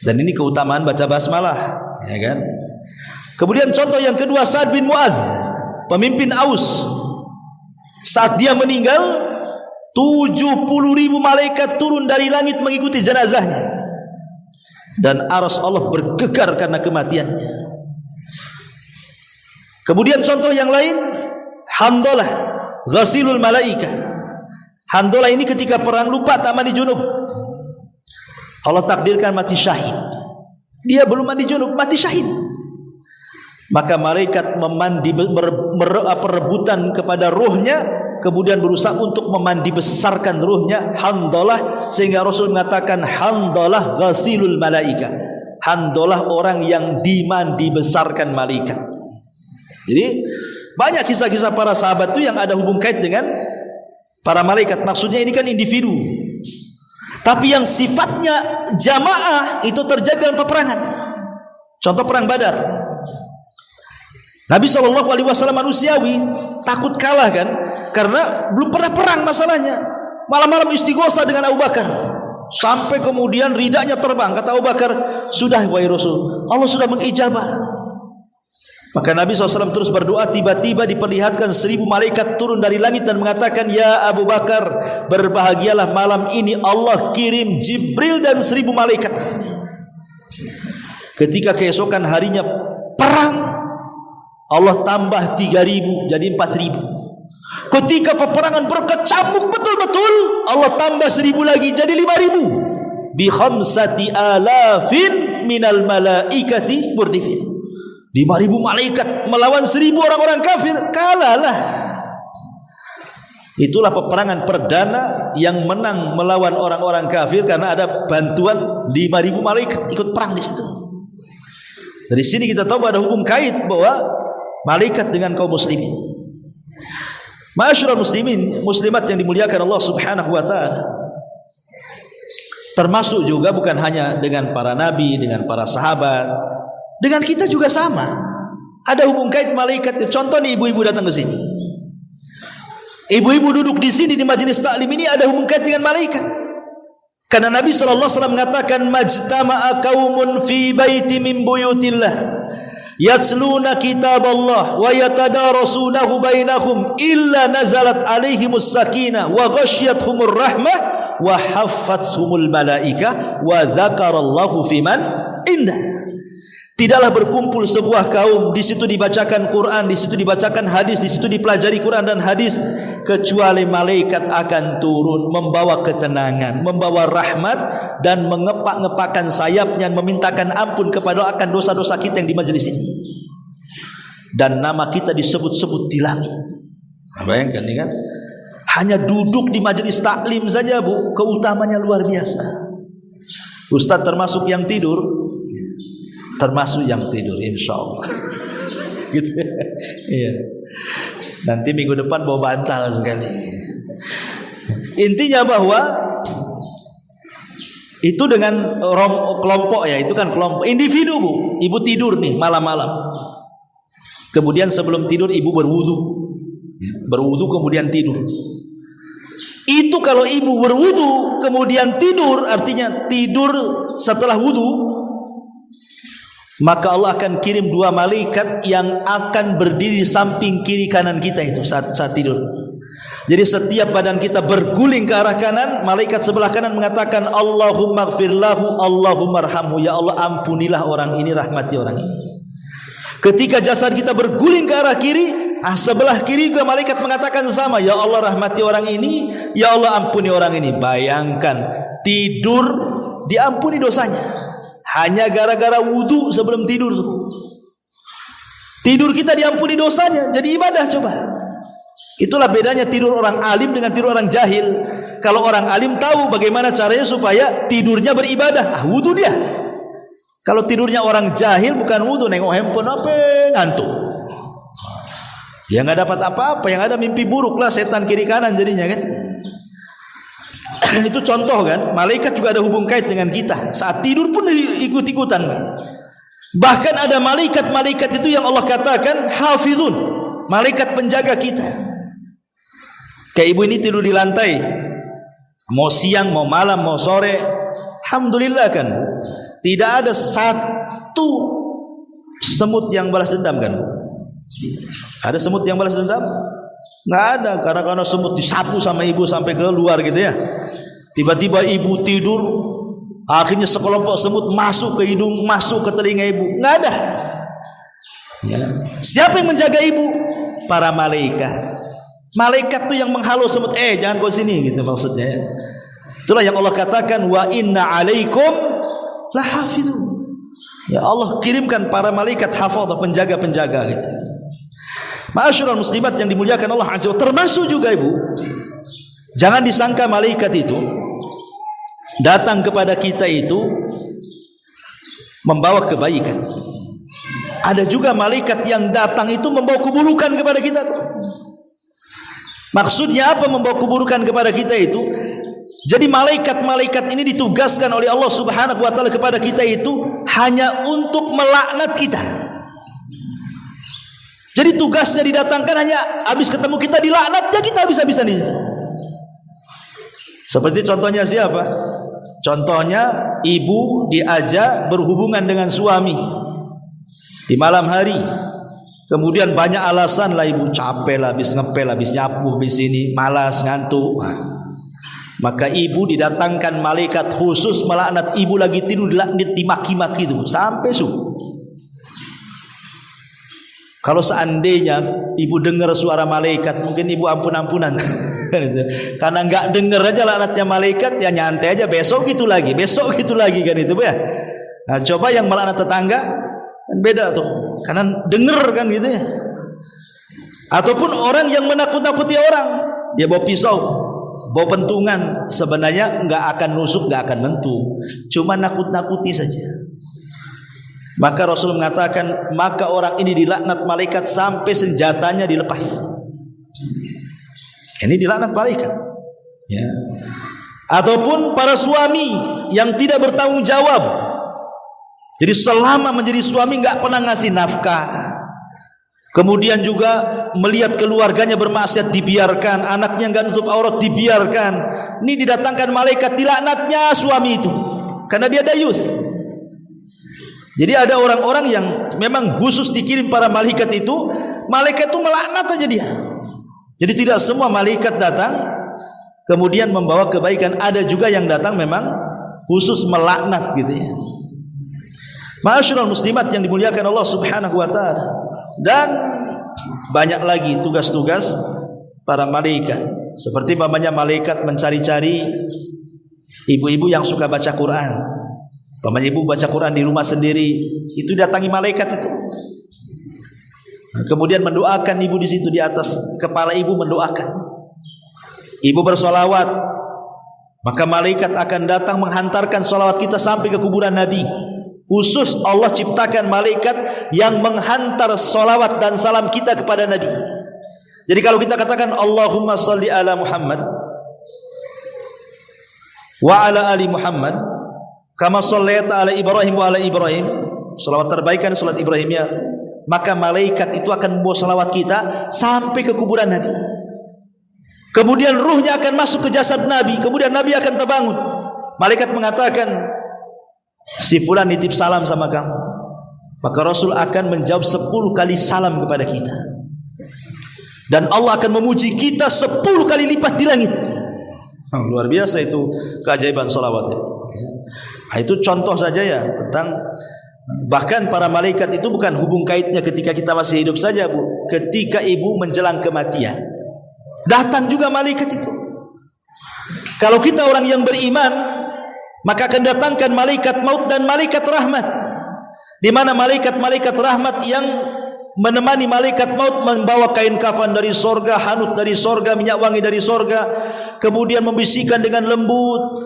Dan ini keutamaan baca basmalah, ya kan? Kemudian contoh yang kedua, Sa'ad bin Mu'adz, pemimpin Aus. Saat dia meninggal, 70.000 malaikat turun dari langit mengikuti jenazahnya. Dan arsy Allah bergegar karena kematiannya. Kemudian contoh yang lain, Handalah, ghasilul malaika. Handalah ini ketika perang lupa tak mandi junub. Allah takdirkan mati syahid. Dia belum mandi junub, mati syahid. Maka malaikat memandi perebutan kepada ruhnya, kemudian berusaha untuk memandi besarkan ruhnya Handalah, sehingga Rasul mengatakan Handalah ghasilul malaika. Handalah orang yang dimandi besarkan malaikat. Jadi banyak kisah-kisah para sahabat itu yang ada hubung kait dengan para malaikat. Maksudnya ini kan individu, tapi yang sifatnya jamaah itu terjadi dalam peperangan. Contoh perang Badar. Nabi SAW manusiawi, takut kalah kan, karena belum pernah perang masalahnya. Malam-malam istighosah dengan Abu Bakar, sampai kemudian ridanya terbang. Kata Abu Bakar, sudah wahai Rasul, Allah sudah mengijabah. Maka Nabi SAW terus berdoa. Tiba-tiba diperlihatkan 1.000 malaikat turun dari langit dan mengatakan, ya Abu Bakar, berbahagialah, malam ini Allah kirim Jibril dan 1.000 malaikat. Ketika keesokan harinya perang, Allah tambah 3.000 jadi 4.000. Ketika peperangan berkecamuk betul-betul, Allah tambah 1.000 lagi jadi 5.000. Bi khamsati alafin minal malaikati murdifin. 5.000 malaikat melawan 1.000 orang-orang kafir, kalahlah. Itulah peperangan perdana yang menang melawan orang-orang kafir, karena ada bantuan 5.000 malaikat ikut perang di situ. Dari sini kita tahu ada hukum kait bahwa malaikat dengan kaum muslimin. Ma'asyiral muslimin, muslimat yang dimuliakan Allah Subhanahu wa taala. Termasuk juga bukan hanya dengan para nabi, dengan para sahabat, dengan kita juga sama. Ada hubung kait malaikat. Contoh nih, ibu-ibu datang ke sini. Ibu-ibu duduk di sini di majelis taklim ini ada hubung kait dengan malaikat. Karena Nabi SAW mengatakan, majtama'a qaumun fi baiti min buyutillah yatluna kitab Allah wa yatadarasunahu bainahum illa nazalat alaihimus sakinah wa ghasyiyatuhumur rahmah wa haffathumul malaika wa dzakarallahu fiman indah. Tidaklah berkumpul sebuah kaum, di situ dibacakan Quran, di situ dibacakan hadis, di situ dipelajari Quran dan hadis, kecuali malaikat akan turun membawa ketenangan, membawa rahmat, dan mengepak-ngepakkan sayapnya, memintakan ampun kepada akan dosa-dosa kita yang di majelis ini. Dan nama kita disebut-sebut di langit. Bayangkan ini kan, hanya duduk di majelis taklim saja Bu, keutamanya luar biasa. Ustaz termasuk yang tidur, termasuk yang tidur, insya Allah. Gitu. Iya. Nanti minggu depan bawa bantal sekali. Intinya bahwa itu dengan kelompok ya, itu kan kelompok. Individu Bu, ibu tidur nih malam-malam. Kemudian sebelum tidur ibu berwudu, berwudu kemudian tidur. Itu kalau ibu berwudu kemudian tidur, artinya tidur setelah wudu. maka Allah akan kirim 2 malaikat yang akan berdiri di samping kiri kanan kita itu saat tidur. Jadi setiap badan kita berguling ke arah kanan, malaikat sebelah kanan mengatakan Allahumma gfir lahu, Allahumma arhamhu, ya Allah ampunilah orang ini, rahmati orang ini. Ketika jasad kita berguling ke arah kiri, sebelah kiri juga malaikat mengatakan sama, ya Allah rahmati orang ini, ya Allah ampuni orang ini. Bayangkan tidur diampuni dosanya hanya gara-gara wudu sebelum tidur tuh. Tidur kita diampuni dosanya, jadi ibadah. Coba, itulah bedanya tidur orang alim dengan tidur orang jahil. Kalau orang alim tahu bagaimana caranya supaya tidurnya beribadah, wudu dia. Kalau tidurnya orang jahil bukan wudu, nengok handphone apa, ngantuk. Ya nggak dapat apa-apa, yang ada mimpi buruk lah, setan kiri kanan jadinya kan. Itu contoh kan. Malaikat juga ada hubung kait dengan kita. Saat tidur pun ikut-ikutan. Bahkan ada malaikat-malaikat itu yang Allah katakan hafizun, malaikat penjaga kita. Kayak ibu ini tidur di lantai, mau siang, mau malam, mau sore, alhamdulillah kan, tidak ada satu semut yang balas dendam kan. Ada semut yang balas dendam? Nggak ada, karena semut disapu sama ibu sampai ke luar gitu ya. Tiba-tiba ibu tidur, akhirnya sekelompok semut masuk ke hidung, masuk ke telinga ibu. Nggak ada ya. Siapa yang menjaga ibu? Para malaikat. Malaikat tuh yang menghalau semut, jangan kau sini gitu maksudnya. Itulah yang Allah katakan wa inna alaikum lahafidun. Ya Allah kirimkan para malaikat hafadhah, penjaga-penjaga gitu. Ma'asyiral muslimat yang dimuliakan Allah Azza wa Jalla, termasuk juga ibu, jangan disangka malaikat itu datang kepada kita itu membawa kebaikan. Ada juga malaikat yang datang itu membawa keburukan kepada kita tuh. Maksudnya apa membawa keburukan kepada kita itu? Jadi malaikat-malaikat ini ditugaskan oleh Allah Subhanahu wa taala kepada kita itu hanya untuk melaknat kita. Jadi tugasnya didatangkan hanya habis ketemu kita dilaknat, ya kita habis-habisan di situ. Seperti contohnya siapa? Contohnya ibu diajak berhubungan dengan suami di malam hari. Kemudian banyak alasan lah, ibu capek lah, habis ngepel, habis nyapu, habis ini malas, ngantuk. Maka ibu didatangkan malaikat khusus melaknat ibu lagi tidur, dilaknat, dimaki-maki itu sampai subuh. Kalau seandainya ibu dengar suara malaikat, mungkin ibu ampun-ampunan. Karena nggak dengar aja laknatnya malaikat, ya nyantai aja, besok gitu lagi kan itu ya. Nah, coba yang melaknat tetangga kan beda tuh, karena denger kan gitu ya. Ataupun orang yang menakut-nakuti orang, dia bawa pisau, bawa pentungan, sebenarnya nggak akan nusuk, nggak akan mentung, cuma nakut-nakuti saja. Maka Rasul mengatakan, maka orang ini dilaknat malaikat sampai senjatanya dilepas. Ini dilaknat malaikat ya. Ataupun para suami yang tidak bertanggung jawab. Jadi selama menjadi suami nggak pernah ngasih nafkah, kemudian juga melihat keluarganya bermaksiat dibiarkan, anaknya nggak nutup aurat dibiarkan. Ini didatangkan malaikat, dilaknatnya suami itu karena dia dayus. Jadi ada orang-orang yang memang khusus dikirim para malaikat itu, malaikat itu melaknat aja dia. Jadi tidak semua malaikat datang kemudian membawa kebaikan, ada juga yang datang memang khusus melaknat gitu ya. Ma'asyiral muslimat yang dimuliakan Allah Subhanahu wa taala. Dan banyak lagi tugas-tugas para malaikat. Seperti umpamanya malaikat mencari-cari ibu-ibu yang suka baca Quran. Umpamanya ibu baca Quran di rumah sendiri, itu datangi malaikat itu. Kemudian mendoakan ibu di situ, di atas kepala ibu mendoakan. Ibu bersolawat, maka malaikat akan datang menghantarkan solawat kita sampai ke kuburan Nabi. Khusus Allah ciptakan malaikat yang menghantar solawat dan salam kita kepada Nabi. Jadi kalau kita katakan Allahumma salli ala Muhammad wa ala ali Muhammad kama sallaita ala Ibrahim wa ala Ibrahim, salawat terbaik kan salat Ibrahimiyah, maka malaikat itu akan membawa salawat kita sampai ke kuburan Nabi. Kemudian ruhnya akan masuk ke jasad Nabi, kemudian Nabi akan terbangun. Malaikat mengatakan, si fulan nitip salam sama kamu. maka Rasul akan menjawab 10 kali salam kepada kita, dan Allah akan memuji kita 10 kali lipat di langit. Luar biasa itu keajaiban salawat itu. Nah, itu contoh saja ya tentang, bahkan para malaikat itu bukan hubung kaitnya ketika kita masih hidup saja, Bu. Ketika ibu menjelang kematian, datang juga malaikat itu. Kalau kita orang yang beriman, maka akan datangkan malaikat maut dan malaikat rahmat, di mana malaikat-malaikat rahmat yang menemani malaikat maut membawa kain kafan dari sorga, hanut dari sorga, minyak wangi dari sorga, kemudian membisikkan dengan lembut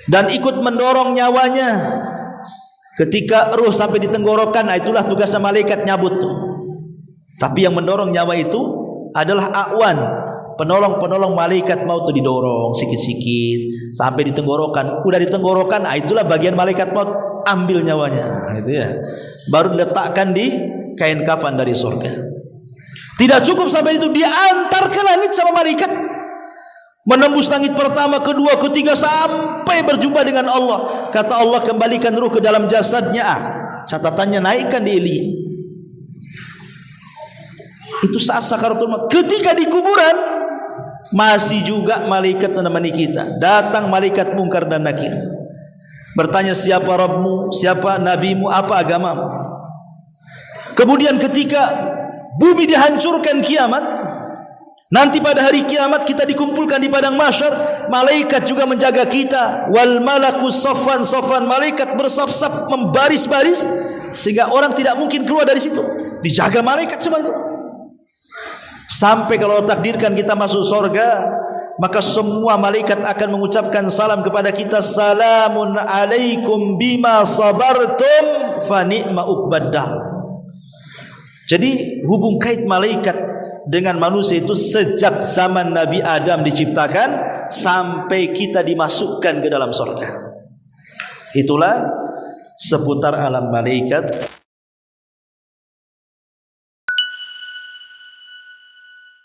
dan ikut mendorong nyawanya. Ketika ruh sampai di tenggorokan, nah itulah tugasnya malaikat nyabut tuh. Tapi yang mendorong nyawa itu adalah awan, penolong-penolong malaikat maut tuh, didorong sikit-sikit sampai di tenggorokan. Udah di tenggorokan, nah itulah bagian malaikat maut ambil nyawanya, gitu ya. Baru diletakkan di kain kafan dari surga. Tidak cukup sampai itu, dia antar ke langit sama malaikat, menembus langit pertama, kedua, ketiga, sampai berjumpa dengan Allah. Kata Allah, kembalikan ruh ke dalam jasadnya. Catatannya naikkan di Illiyin. Itu saat sakaratul maut. Ketika di kuburan, masih juga malaikat menemani kita. Datang malaikat Munkar dan Nakir, bertanya, siapa Rabbmu, siapa nabimu, apa agamamu. Kemudian ketika bumi dihancurkan kiamat, nanti pada hari kiamat kita dikumpulkan di padang mahsyar, malaikat juga menjaga kita. Wal malaku saffan saffan, malaikat bersaf-saf membaris-baris sehingga orang tidak mungkin keluar dari situ. Dijaga malaikat semua itu. Sampai kalau takdirkan kita masuk surga, maka semua malaikat akan mengucapkan salam kepada kita, salamun alaikum bima sabartum fa ni'ma uqbaddar. Jadi hubung kait malaikat dengan manusia itu sejak zaman Nabi Adam diciptakan sampai kita dimasukkan ke dalam surga. Itulah seputar alam malaikat.